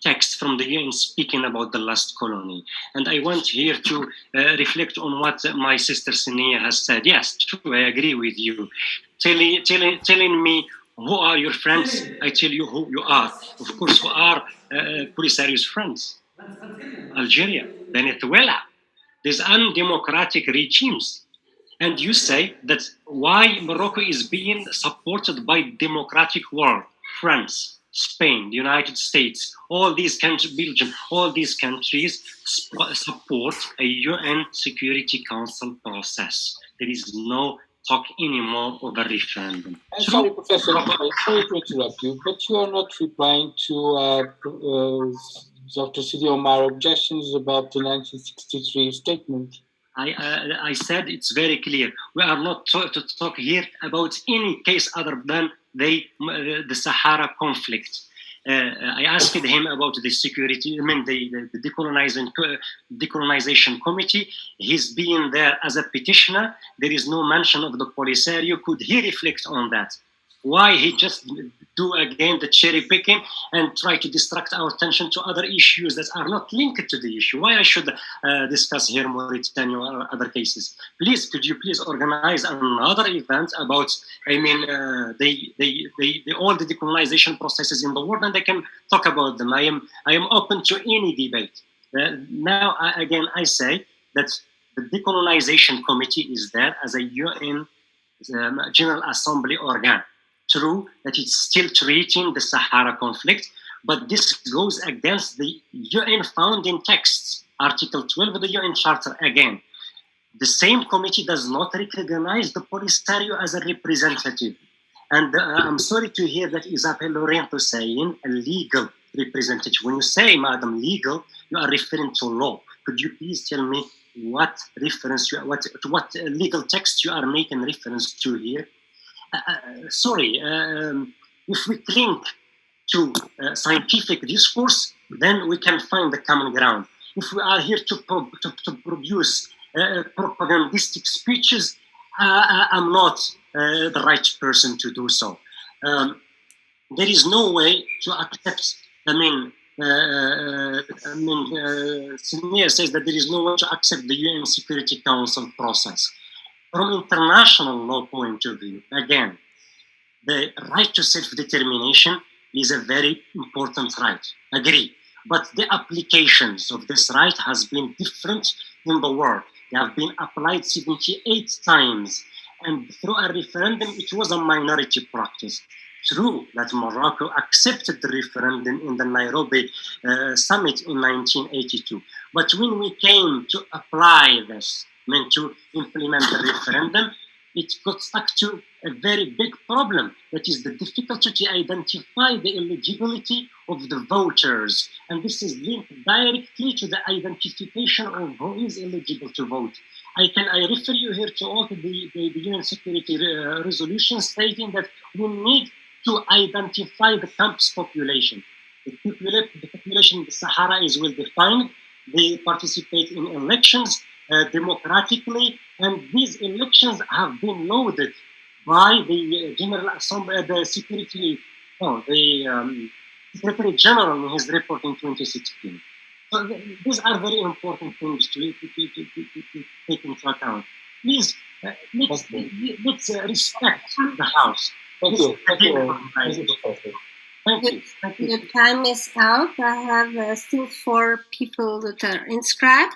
text from the UN speaking about the last colony? And I want here to reflect on what my sister Sinia has said. Yes, true, I agree with you. Telling me who are your friends, I tell you who you are. Of course, who are Polisario's friends? Algeria, Venezuela. These undemocratic regimes. And you say that why Morocco is being supported by democratic world, France, Spain, the United States, all these countries, Belgium, all these countries support a UN Security Council process. There is no talk anymore of a referendum. Sorry, Professor, sorry to interrupt you, but you are not replying to Dr. Sidi Omar's objections about the 1963 statement. I said it's very clear. We are not to talk here about any case other than the Sahara conflict. I asked him about the security, the decolonization committee. He's being there as a petitioner. There is no mention of the Polisario. Could he reflect on that? Why he just do again the cherry picking and try to distract our attention to other issues that are not linked to the issue? Why I should discuss here Mauritania or other cases? Please, could you please organize another event about, all the decolonization processes in the world, and I can talk about them. I am open to any debate. Now, I say that the decolonization committee is there as a UN General Assembly organ. True that it's still treating the Sahara conflict, but this goes against the UN founding texts, Article 12 of the UN Charter again. The same committee does not recognize the Polisario as a representative. And I'm sorry to hear that Isabel Lorento saying a legal representative. When you say, Madam, legal, you are referring to law. Could you please tell me what legal text you are making reference to here? If we cling to scientific discourse, then we can find the common ground. If we are here to produce propagandistic speeches, I'm not the right person to do so. There is no way to accept, Sinia says that there is no way to accept the UN Security Council process. From international law point of view, again, the right to self-determination is a very important right. Agree. But the applications of this right has been different in the world. They have been applied 78 times. And through a referendum, it was a minority practice. True that Morocco accepted the referendum in the Nairobi summit in 1982. But when we came to apply this, to implement the referendum, it got stuck to a very big problem. That is the difficulty to identify the eligibility of the voters. And this is linked directly to the identification of who is eligible to vote. I refer you here to all the UN Security resolution stating that we need to identify the campus population. The population in the Sahara is well defined. They participate in elections democratically, and these elections have been loaded by the General Assembly, the Secretary General in his report in 2016. So these are very important things to take into account. Please, let's respect the House. Thank you. Thank you. Thank you. The time is out. I have still 4 people that are inscribed.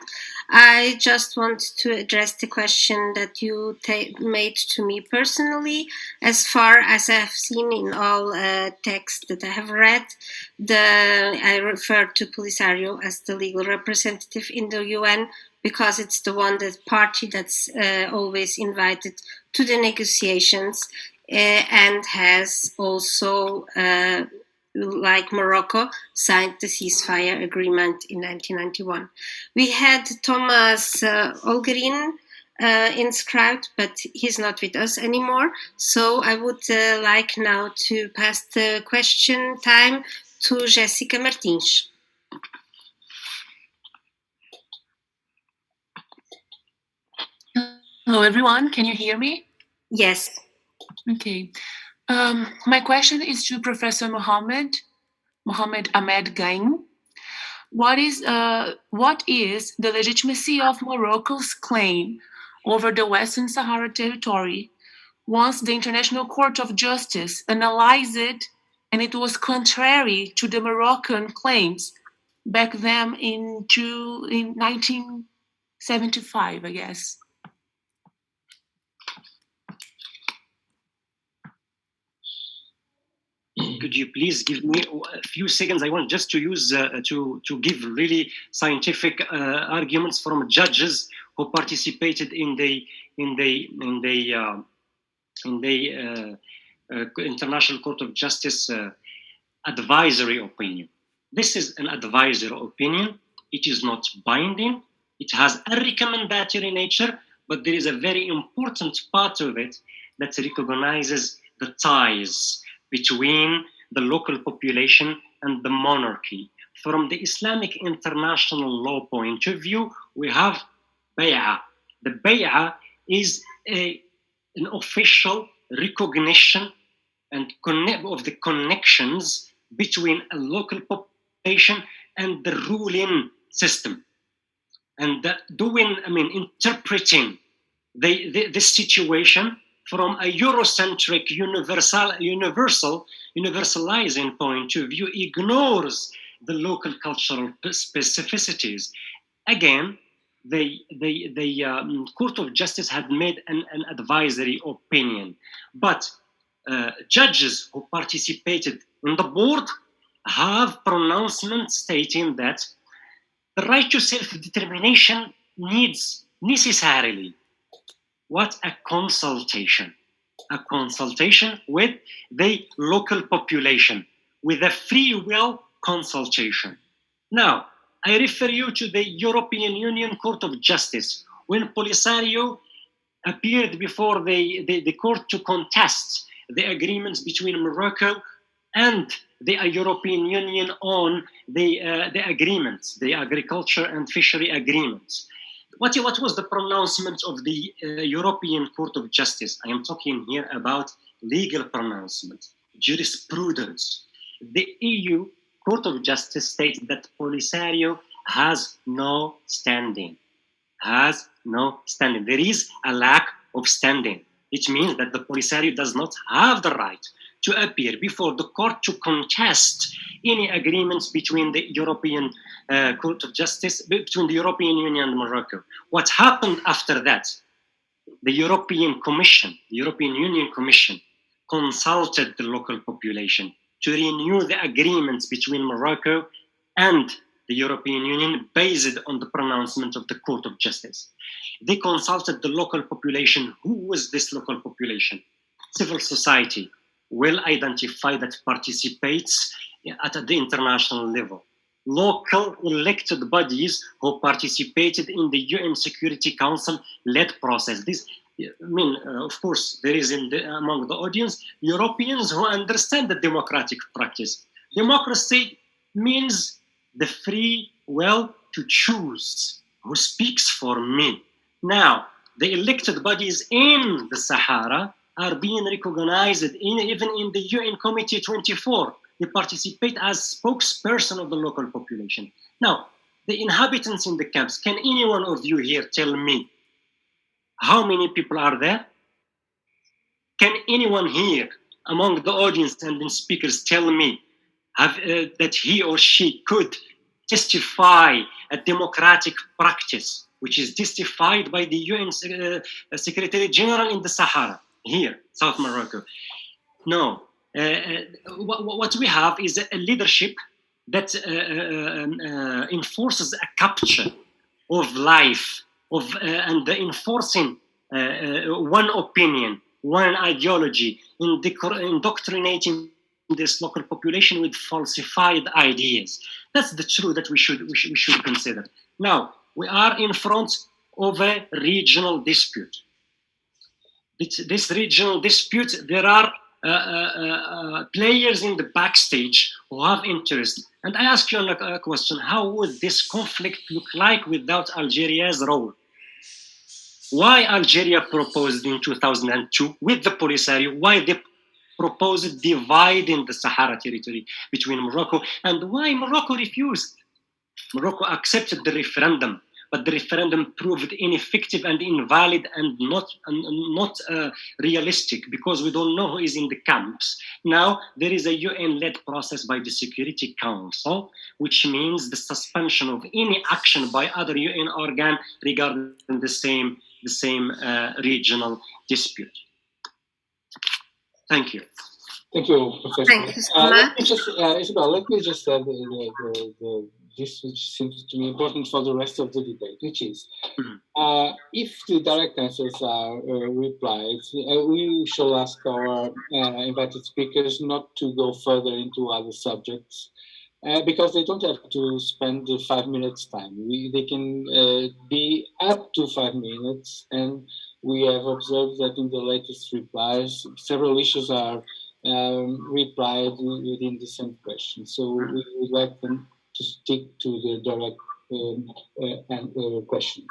I just want to address the question that you made to me personally. As far as I have seen in all texts that I have read, I refer to Polisario as the legal representative in the UN because it's the party that's always invited to the negotiations. And has also, like Morocco, signed the ceasefire agreement in 1991. We had Thomas Olgerin inscribed, but he's not with us anymore. So I would like now to pass the question time to Jessica Martins. Hello, everyone. Can you hear me? Yes. Okay. My question is to Professor Mohammed Ahmed Gain. What is the legitimacy of Morocco's claim over the Western Sahara territory once the International Court of Justice analyzed it and it was contrary to the Moroccan claims back then in 1975, I guess? Could you please give me a few seconds? I want just to use to give really scientific arguments from judges who participated in the International Court of Justice advisory opinion. This is an advisory opinion. It is not binding. It has a recommendatory nature, but there is a very important part of it that recognizes the ties between the local population and the monarchy. From the Islamic international law point of view, we have bay'ah. The bay'ah is an official recognition and of the connections between a local population and the ruling system. And interpreting this situation from a Eurocentric universalizing point of view ignores the local cultural specificities. Again, the Court of Justice had made an advisory opinion, but judges who participated in the board have pronouncements stating that the right to self-determination needs necessarily a consultation with the local population, with a free will consultation. Now, I refer you to the European Union Court of Justice. When Polisario appeared before the court to contest the agreements between Morocco and the European Union on the agreements, the agriculture and fishery agreements. What was the pronouncement of the European Court of Justice? I am talking here about legal pronouncement, jurisprudence. The EU Court of Justice states that Polisario has no standing. There is a lack of standing. It means that the Polisario does not have the right to appear before the court to contest any agreements between the European Court of Justice, between the European Union and Morocco. What happened after that? The European Union Commission consulted the local population to renew the agreements between Morocco and the European Union based on the pronouncement of the Court of Justice. They consulted the local population. Who was this local population? Civil society, well identified, that participates at the international level. Local elected bodies who participated in the UN Security Council-led process. Of course, there is among the audience Europeans who understand the democratic practice. Democracy means the free will to choose who speaks for me. Now, the elected bodies in the Sahara are being recognized even in the UN Committee 24. They participate as spokesperson of the local population. Now, the inhabitants in the camps, can any one of you here tell me how many people are there? Can anyone here among the audience and the speakers tell me that he or she could justify a democratic practice which is justified by the UN Secretary General in the Sahara, here, South Morocco? No. What we have is a leadership that enforces a capture of life, and enforcing one opinion, one ideology, indoctrinating this local population with falsified ideas. That's the truth that we should consider. Now, we are in front of a regional dispute. This regional dispute, there are players in the backstage who have interest. And I ask you a question: how would this conflict look like without Algeria's role? Why Algeria proposed in 2002 with the Polisario? Why they proposed dividing the Sahara territory between Morocco, and why Morocco refused? Morocco accepted the referendum, but the referendum proved ineffective and invalid and not realistic, because we don't know who is in the camps. Now, there is a UN-led process by the Security Council, which means the suspension of any action by other UN organ regarding the same regional dispute. Thank you. Thank you, Professor. Thank you so much. Isabel, let me just add this, which seems to be important for the rest of the debate, which is, if the direct answers are replied, we shall ask our invited speakers not to go further into other subjects, because they don't have to spend 5 minutes time. They can be up to 5 minutes, and we have observed that in the latest replies, several issues are replied within the same question. So we would like them to stick to the direct questions.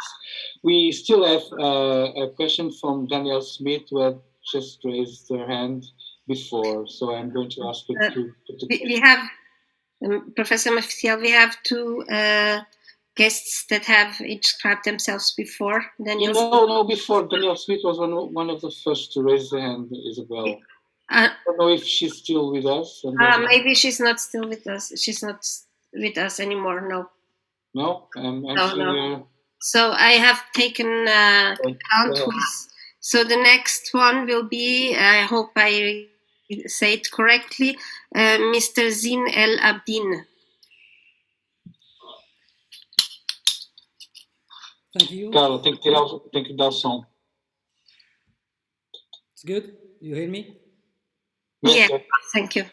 We still have a question from Daniel Smith, who had just raised their hand before. So I'm going to ask her to put the question. We have, Professor Maficiel, we have two guests that have inscribed themselves before. Daniel No, before. Daniel Smith was one of the first to raise the hand, Isabel. I don't know if she's still with us. Maybe she's not still with us. She's not with us anymore. No. No, no. So I have taken count. So the next one will be, I hope I say it correctly, Mr. Zin El Abdin. Thank you. Carlo, tem que dar o som. It's good. You hear me? Yes, thank you.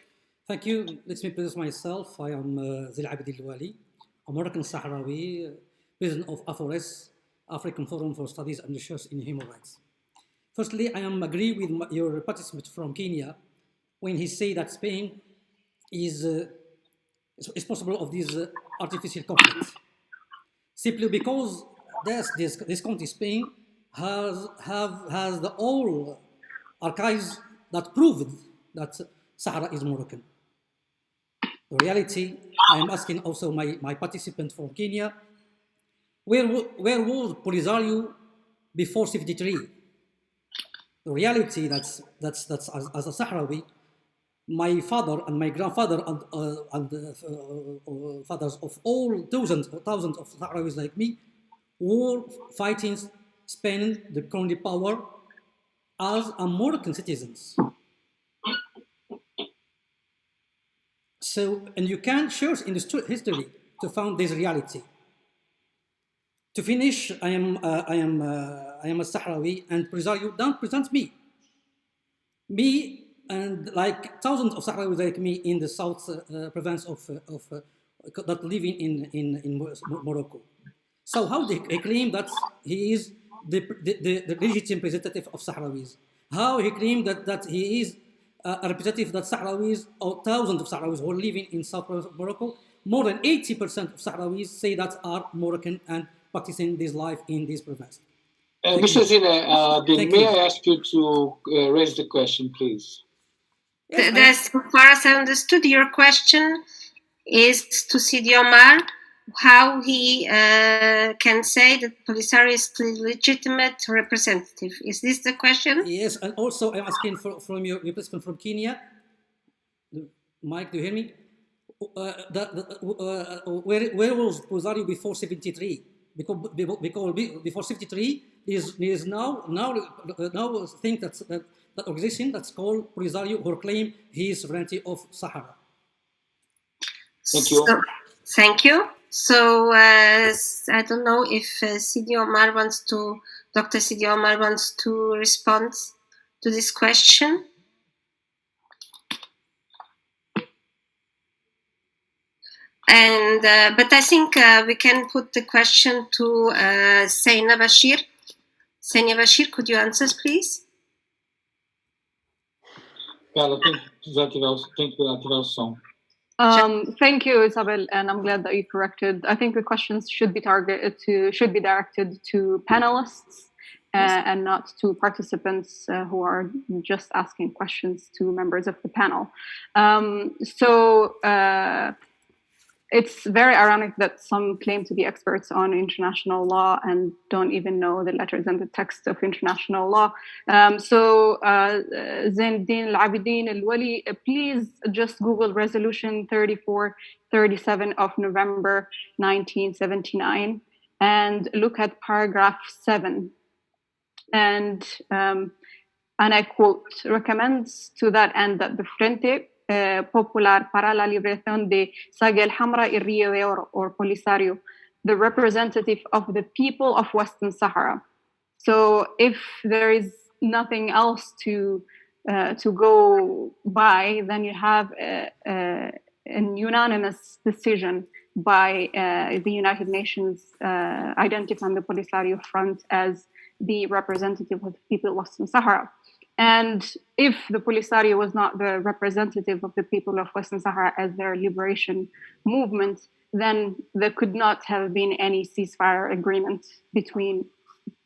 Thank you. Let me present myself. I am Zil Abdin Wali, a Moroccan Sahrawi, president of AFORES, African Forum for Studies and Research in Human Rights. Firstly, I am agree with your participant from Kenya when he say that Spain is responsible of these artificial conflicts, simply because this country, Spain, has the all archives that proved that Sahara is Moroccan. The reality, I am asking also my participant from Kenya, where was Polisario before 73? The reality, that's as a Sahrawi, my father and my grandfather and fathers of all thousands of Sahrawis like me were fighting Spain, the colonial power, as American citizens. So, and you can search in the history to find this reality. To finish, I am a Sahrawi, and Polisario don't present me. Me and like thousands of Sahrawis like me in the south province of that living in Morocco. So how they claim that he is the legitimate representative of Sahrawis? How he claimed that he is a representative that Sahrawis or thousands of Sahrawis who are living in south Morocco, more than 80% of Sahrawis say that are Moroccan and practicing this life in this province. Mr. Zine, may I ask you to raise the question, please? As far as I understood, your question is to Sidi Omar, how he can say that Polisario is the legitimate representative. Is this the question? Yes, and also I'm asking from your replacement from Kenya. Mike, do you hear me? Where was Polisario before 73? Because before 73, there is now think that organization that's called Polisario who claim his sovereignty of Sahara. Thank you. Thank you. So I don't know if Dr. Sidi Omar wants to respond to this question. And but I think we can put the question to Seyna Bashir. Seyna Bashir, could you answer, please? Carla, tem que ativar o som. Thank you, Isabel, and I'm glad that you corrected. I think the questions should be directed to panelists and not to participants who are just asking questions to members of the panel. It's very ironic that some claim to be experts on international law and don't even know the letters and the text of international law. Zainuddin Al-Abidin Al-Wali, please just Google Resolution 3437 of November 1979 and look at paragraph 7. And I quote, recommends to that end that the Frente Popular para la Liberación de Saga Hamra y Río de Oro, or Polisario, the representative of the people of Western Sahara. So if there is nothing else to go by, then you have an unanimous decision by the United Nations identifying the Polisario Front as the representative of the people of Western Sahara. And if the Polisario was not the representative of the people of Western Sahara as their liberation movement, then there could not have been any ceasefire agreement between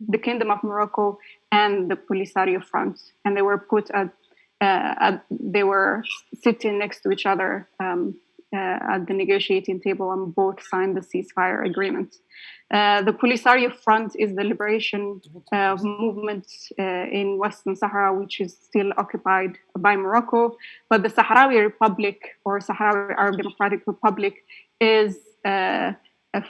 the Kingdom of Morocco and the Polisario Front. And they were they were sitting next to each other at the negotiating table and both signed the ceasefire agreement. The Polisario Front is the liberation movement in Western Sahara, which is still occupied by Morocco. But the Sahrawi Republic, or Sahrawi Arab Democratic Republic, is a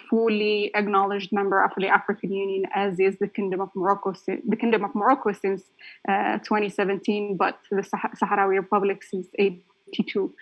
fully acknowledged member of the African Union, as is the Kingdom of Morocco. The Kingdom of Morocco since 2017, but the Sahrawi Republic since 1982.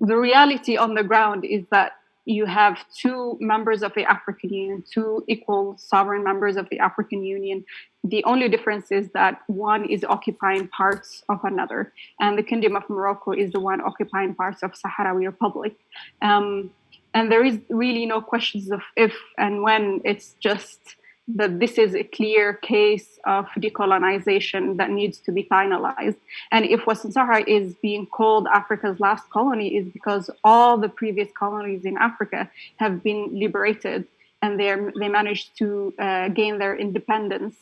The reality on the ground is that you have two members of the African Union, two equal sovereign members of the African Union. The only difference is that one is occupying parts of another, and the Kingdom of Morocco is the one occupying parts of Sahrawi Republic. And there is really no questions of if and when. It's just that this is a clear case of decolonization that needs to be finalized. And if Western Sahara is being called Africa's last colony, is because all the previous colonies in Africa have been liberated and they managed to gain their independence.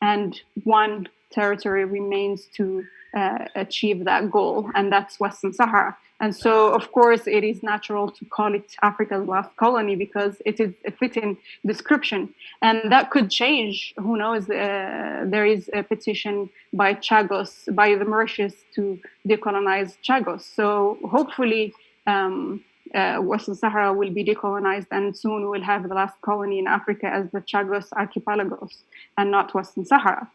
And one territory remains to achieve that goal, and that's Western Sahara. And so, of course, it is natural to call it Africa's last colony because it is a fitting description. And that could change. Who knows? There is a petition by Chagos, by the Mauritius, to decolonize Chagos. So hopefully, Western Sahara will be decolonized, and soon we'll have the last colony in Africa as the Chagos archipelagos and not Western Sahara.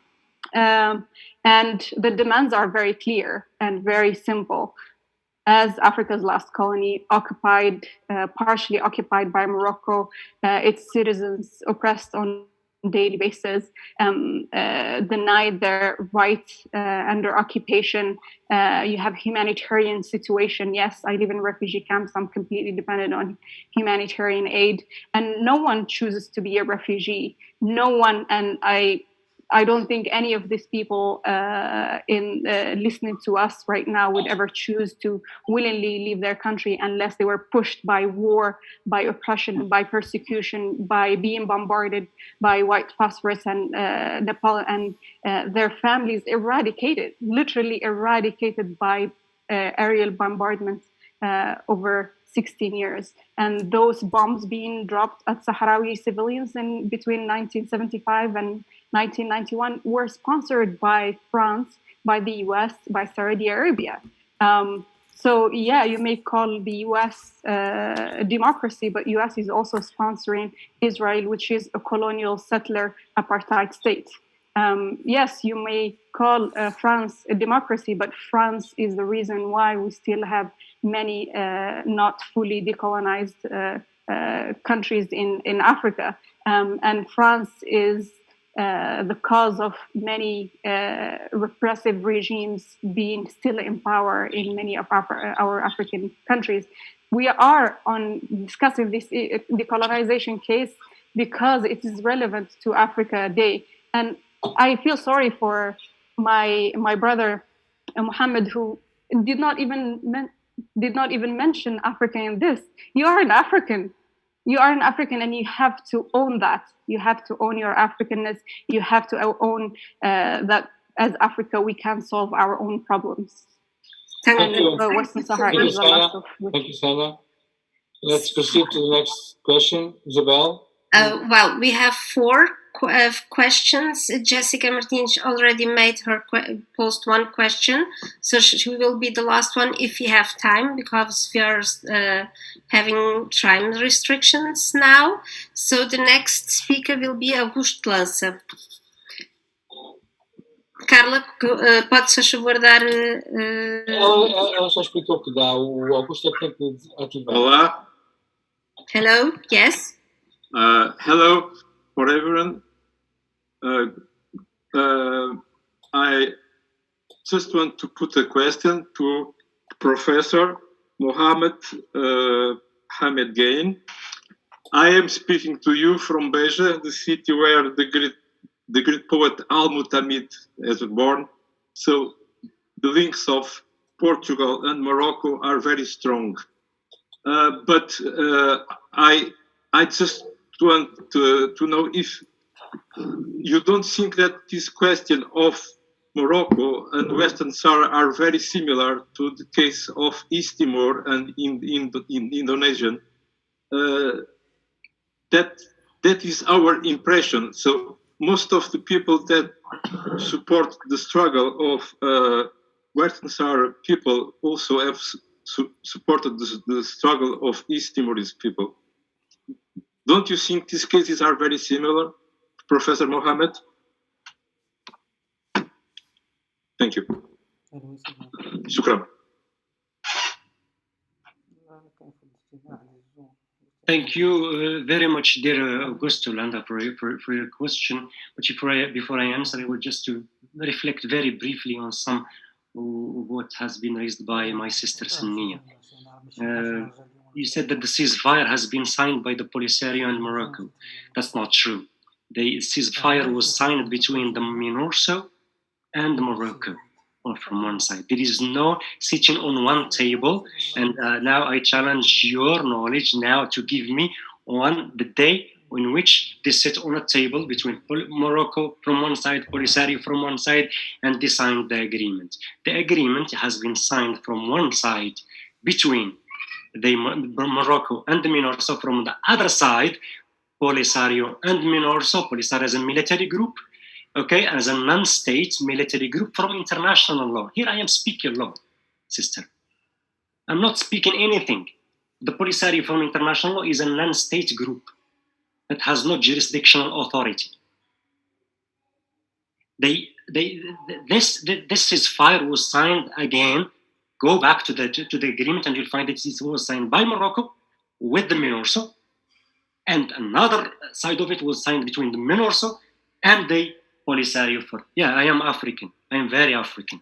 And the demands are very clear and very simple. As Africa's last colony, partially occupied by Morocco, its citizens oppressed on a daily basis, denied their rights under occupation. You have humanitarian situation. Yes, I live in refugee camps. I'm completely dependent on humanitarian aid, and no one chooses to be a refugee. No one, and I don't think any of these people listening to us right now would ever choose to willingly leave their country unless they were pushed by war, by oppression, by persecution, by being bombarded by white phosphorus and Nepal, and their families eradicated, literally eradicated by aerial bombardments over 16 years. And those bombs being dropped at Sahrawi civilians in between 1975 and 1991 were sponsored by France, by the US, by Saudi Arabia. So yeah, you may call the US a democracy, but US is also sponsoring Israel, which is a colonial settler apartheid state. Yes, you may call France a democracy, but France is the reason why we still have many not fully decolonized countries in Africa. And France is the cause of many repressive regimes being still in power in many of our African countries. We are discussing this decolonization case because it is relevant to Africa Day. And I feel sorry for my brother Mohammed, who did not even mention Africa in this. You are an African. You are an African, and you have to own that. You have to own your Africanness. You have to own that as Africa, we can solve our own problems. Thank you. Western Sahara Thank you, is the last of which. Thank you, Sana. Let's proceed to the next question. Isabel? Well, we have 4 questions. Jessica Martins already made her post one question, so she will be the last one if we have time, because we are having time restrictions now. So the next speaker will be Augusto Lança. Carla, pode se favor dar... Ela só explicou que dá. O Augusto é que tem que ativar. Olá. Hello, yes. Hello for everyone. I just want to put a question to Professor Mohammed Hamed Gain. I am speaking to you from Beja, the city where the great poet Al-Mutamid was born. So the links of Portugal and Morocco are very strong. But I just want to know if you don't think that this question of Morocco and Western Sahara are very similar to the case of East Timor and in Indonesia. That is our impression. So most of the people that support the struggle of Western Sahara people also have supported the struggle of East Timorese people. Don't you think these cases are very similar, Professor Mohammed? Thank you. Shukran. Thank you very much, dear Augusto Landa, for your question. But before I answer, I would just to reflect very briefly on some of what has been raised by my sister Sunniya. You said that the ceasefire has been signed by the Polisario and Morocco. That's not true. The ceasefire was signed between the MINURSO and Morocco, from one side. There is no sitting on one table. And now I challenge your knowledge now to give me on the day in which they sit on a table between Morocco from one side, Polisario from one side, and they signed the agreement. The agreement has been signed from one side between the Morocco and the Minorso, from the other side, Polisario and Minorso. Polisario is a military group, okay, as a non-state military group from international law. Here I am speaking law, sister. I'm not speaking anything. The Polisario from international law is a non-state group that has no jurisdictional authority. This ceasefire was signed again. Go back to the agreement and you'll find it was signed by Morocco with the Minorso, and another side of it was signed between the Minorso and the Polisario. I am African. I am very African.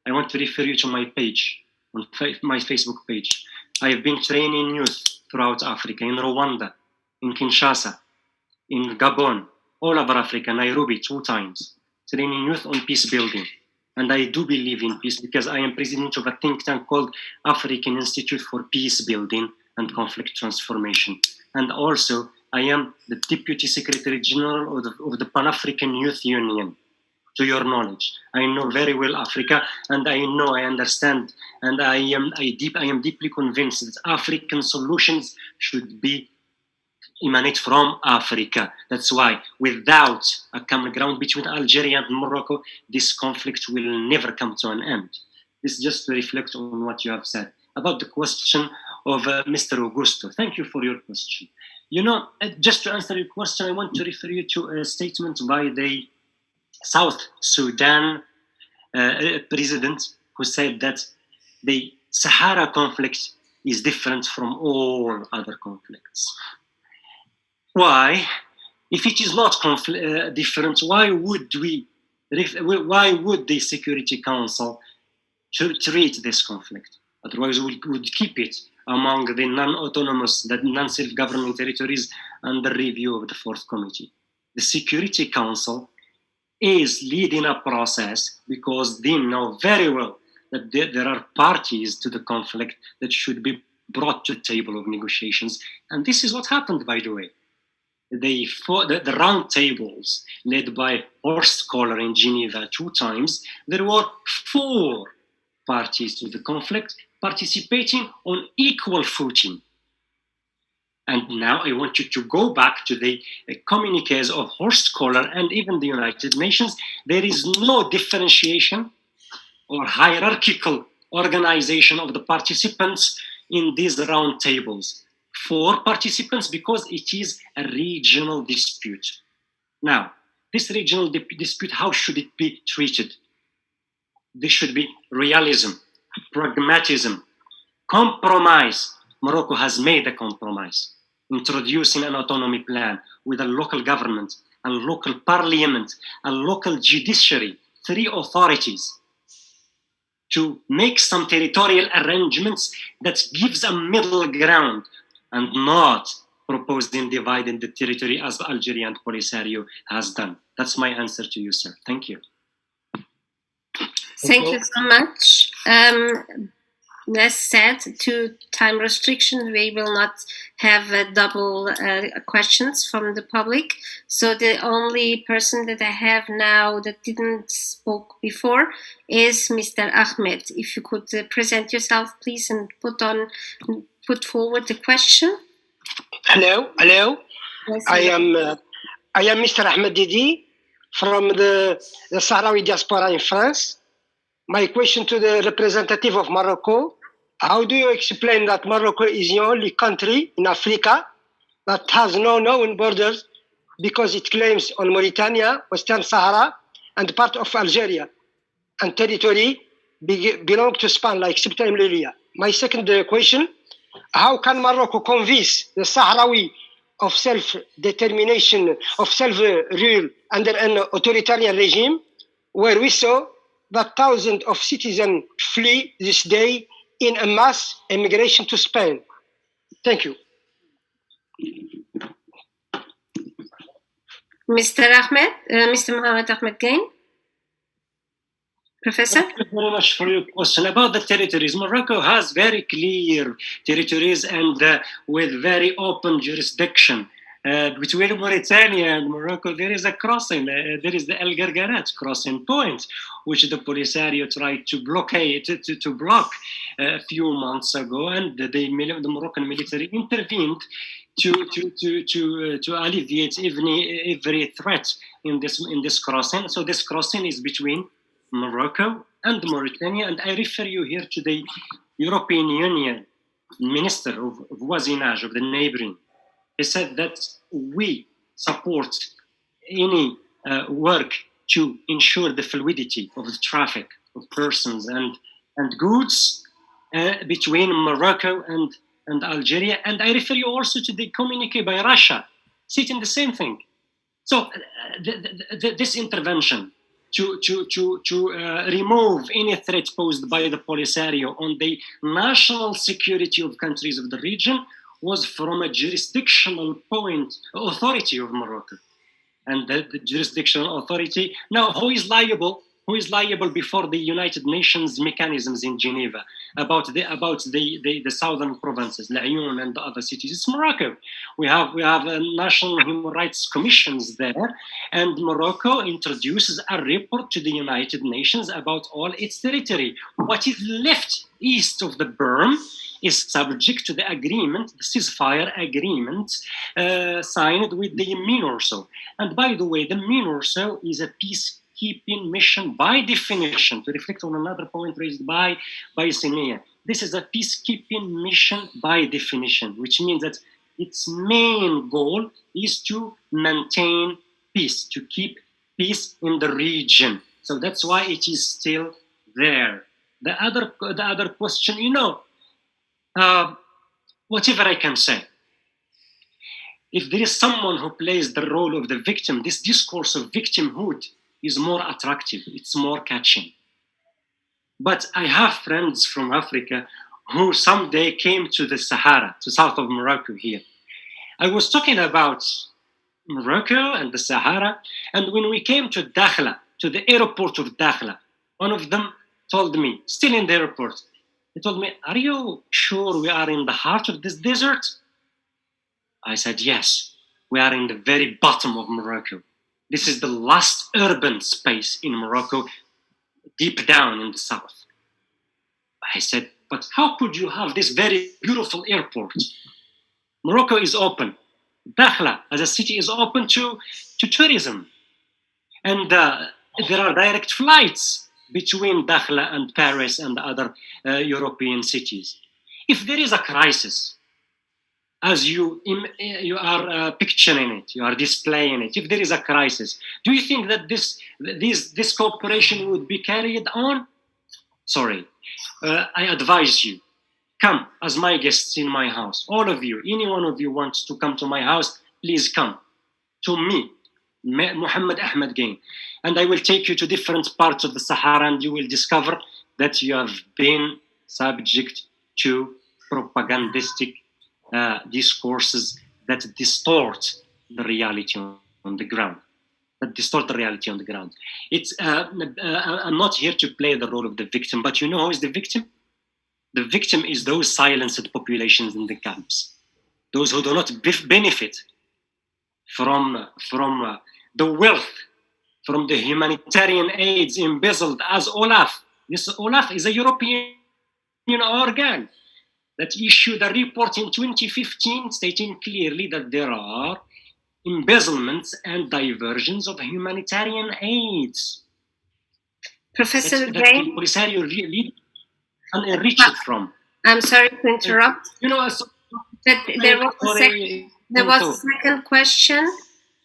I want to refer you to my page, on my Facebook page. I have been training youth throughout Africa, in Rwanda, in Kinshasa, in Gabon, all over Africa, Nairobi 2 times, training youth on peace building. And I do believe in peace because I am president of a think tank called African Institute for Peace Building and Conflict Transformation. And also, I am the Deputy Secretary General of the Pan-African Youth Union, to your knowledge. I know very well Africa, and I understand, and I am deeply convinced that African solutions should emanate from Africa. That's why, without a common ground between Algeria and Morocco, this conflict will never come to an end. This is just to reflect on what you have said. About the question of Mr. Augusto, thank you for your question. Just to answer your question, I want to refer you to a statement by the South Sudan president, who said that the Sahara conflict is different from all other conflicts. Why? If it is not different, why would the Security Council treat this conflict? Otherwise, we would keep it among the non-autonomous, the non-self-governing territories under review of the 4th Committee. The Security Council is leading a process because they know very well that there are parties to the conflict that should be brought to the table of negotiations. And this is what happened, by the way. The round tables led by Horst Kohler in Geneva 2 times, there were 4 parties to the conflict participating on equal footing. And now I want you to go back to the communiques of Horst Kohler and even the United Nations. There is no differentiation or hierarchical organization of the participants in these round tables. 4 participants, because it is a regional dispute. Now, this regional dispute, how should it be treated? There should be realism, pragmatism, compromise. Morocco has made a compromise, introducing an autonomy plan with a local government, a local parliament, a local judiciary, 3 authorities, to make some territorial arrangements that gives a middle ground and not proposing dividing the territory as Algeria and Polisario has done. That's my answer to you, sir. Thank you. Thank you so much. As said, to time restrictions, we will not have double questions from the public. So the only person that I have now that didn't spoke before is Mr. Ahmed. If you could present yourself, please, and put forward the question. Hello. Yes, I am Mr. Ahmed Didi from the Sahrawi diaspora in France. My question to the representative of Morocco: how do you explain that Morocco is the only country in Africa that has no known borders, because it claims on Mauritania, Western Sahara, and part of Algeria, and territory belong to Spain, like Ceuta and Melilla? My second question: how can Morocco convince the Sahrawi of self-determination, of self-rule under an authoritarian regime, where we saw that thousands of citizens flee this day in a mass immigration to Spain? Thank you. Mr. Ahmed, Mr. Mohamed Ahmed Gain. Professor? Thank you very much for your question. About the territories, Morocco has very clear territories and with very open jurisdiction. Between Mauritania and Morocco, there is a crossing. There is the El Gargarat crossing point, which the Polisario tried to blockade, to block a few months ago, and the Moroccan military intervened to alleviate every threat in this crossing. So this crossing is between Morocco and Mauritania, and I refer you here to the European Union Minister of Voisinage, of the neighboring. He said that we support any work to ensure the fluidity of the traffic of persons and goods between Morocco and Algeria. And I refer you also to the communique by Russia, stating the same thing. So this intervention to remove any threat posed by the Polisario on the national security of countries of the region was from a jurisdictional authority of Morocco. And the jurisdictional authority, now who is liable before the United Nations mechanisms in Geneva about the southern provinces, Laayoune and the other cities? It's Morocco. We have national human rights commissions there, and Morocco introduces a report to the United Nations about all its territory. What is left east of the berm is subject to the agreement, the ceasefire agreement signed with the MINURSO. And by the way, the MINURSO is a peacekeeping mission by definition, to reflect on another point raised by Semia. This is a peacekeeping mission by definition, which means that its main goal is to maintain peace, to keep peace in the region. So that's why it is still there. The other question, whatever I can say, if there is someone who plays the role of the victim, this discourse of victimhood is more attractive, it's more catching. But I have friends from Africa who someday came to the Sahara, to south of Morocco here. I was talking about Morocco and the Sahara, and when we came to Dakhla, to the airport of Dakhla, one of them told me, still in the airport, he told me, "Are you sure we are in the heart of this desert?" I said, "Yes, we are in the very bottom of Morocco. This is the last urban space in Morocco, deep down in the south." I said, "But how could you have this very beautiful airport? Morocco is open. Dakhla as a city is open to tourism. And there are direct flights between Dakhla and Paris and other European cities. If there is a crisis, as you are picturing it, you are displaying it, if there is a crisis, do you think that this cooperation would be carried on? Sorry, I advise you, come as my guests in my house. All of you, any one of you wants to come to my house, please come to me, Mohammed Ahmed Gain, and I will take you to different parts of the Sahara, and you will discover that you have been subject to propagandistic discourses that distort the reality on the ground. It's I'm not here to play the role of the victim, but you know who is the victim? The victim is those silenced populations in the camps, those who do not benefit from the wealth, from the humanitarian aids embezzled as Olaf. This Olaf is a European organ that issued a report in 2015 stating clearly that there are embezzlements and diversions of humanitarian aids. Professor that Gain? the Polisario really enriched from. I'm sorry to interrupt. There was a second question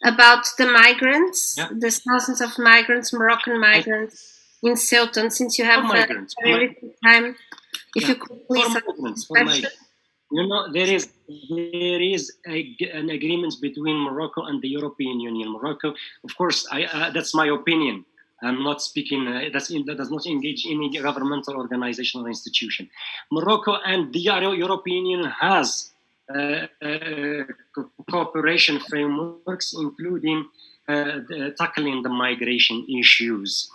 about the migrants, the thousands of migrants, Moroccan migrants in Ceuta. Since you have very little time, if you could please answer. There is an agreement between Morocco and the European Union. Morocco, of course, that's my opinion. I'm not speaking, that does not engage any governmental organization or institution. Morocco and the European Union has cooperation frameworks, including tackling the migration issues.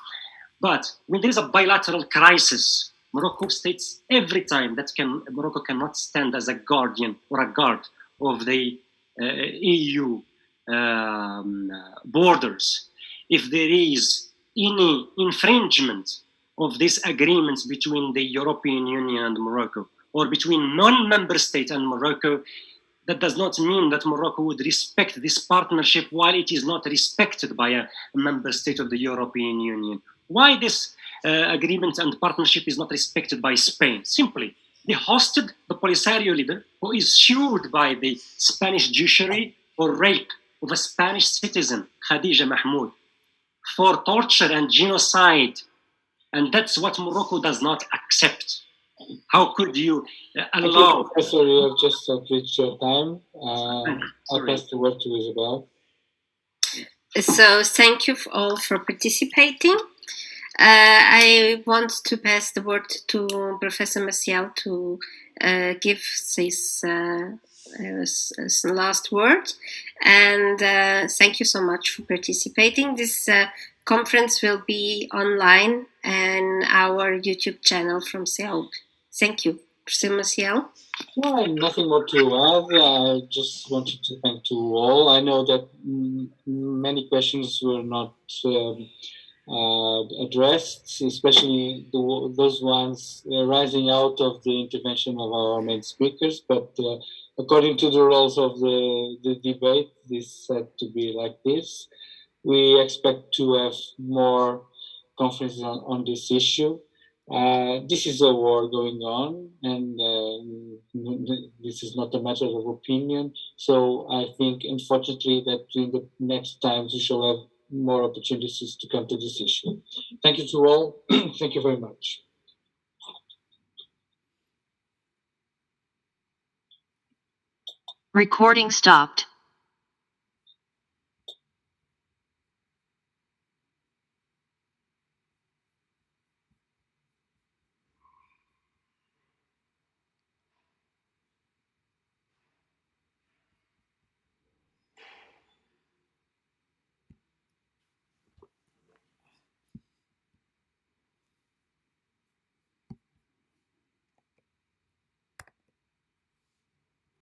But when there is a bilateral crisis, Morocco states every time that Morocco cannot stand as a guardian or a guard of the EU borders, if there is any infringement of this agreement between the European Union and Morocco, or between non-member state and Morocco, that does not mean that Morocco would respect this partnership while it is not respected by a member state of the European Union. Why this agreement and partnership is not respected by Spain? Simply, they hosted the Polisario leader, who is sued by the Spanish judiciary for rape of a Spanish citizen, Khadija Mahmoud, for torture and genocide. And that's what Morocco does not accept. How could you allow... Professor, you have just reached your time. I'll pass the word to Isabel. So thank you all for participating. I want to pass the word to Professor Maciel to give his last word. And thank you so much for participating. This conference will be online on our YouTube channel from Seoul. Thank you. Professor Maciel? Well, nothing more to add. I just wanted to thank you all. I know that many questions were not addressed, especially those ones rising out of the intervention of our main speakers. But according to the rules of the debate, this had to be like this. We expect to have more conferences on this issue. This is a war going on, and this is not a matter of opinion. So I think, unfortunately, that in the next times we shall have more opportunities to come to this issue. Thank you to all. Thank you very much. Recording stopped.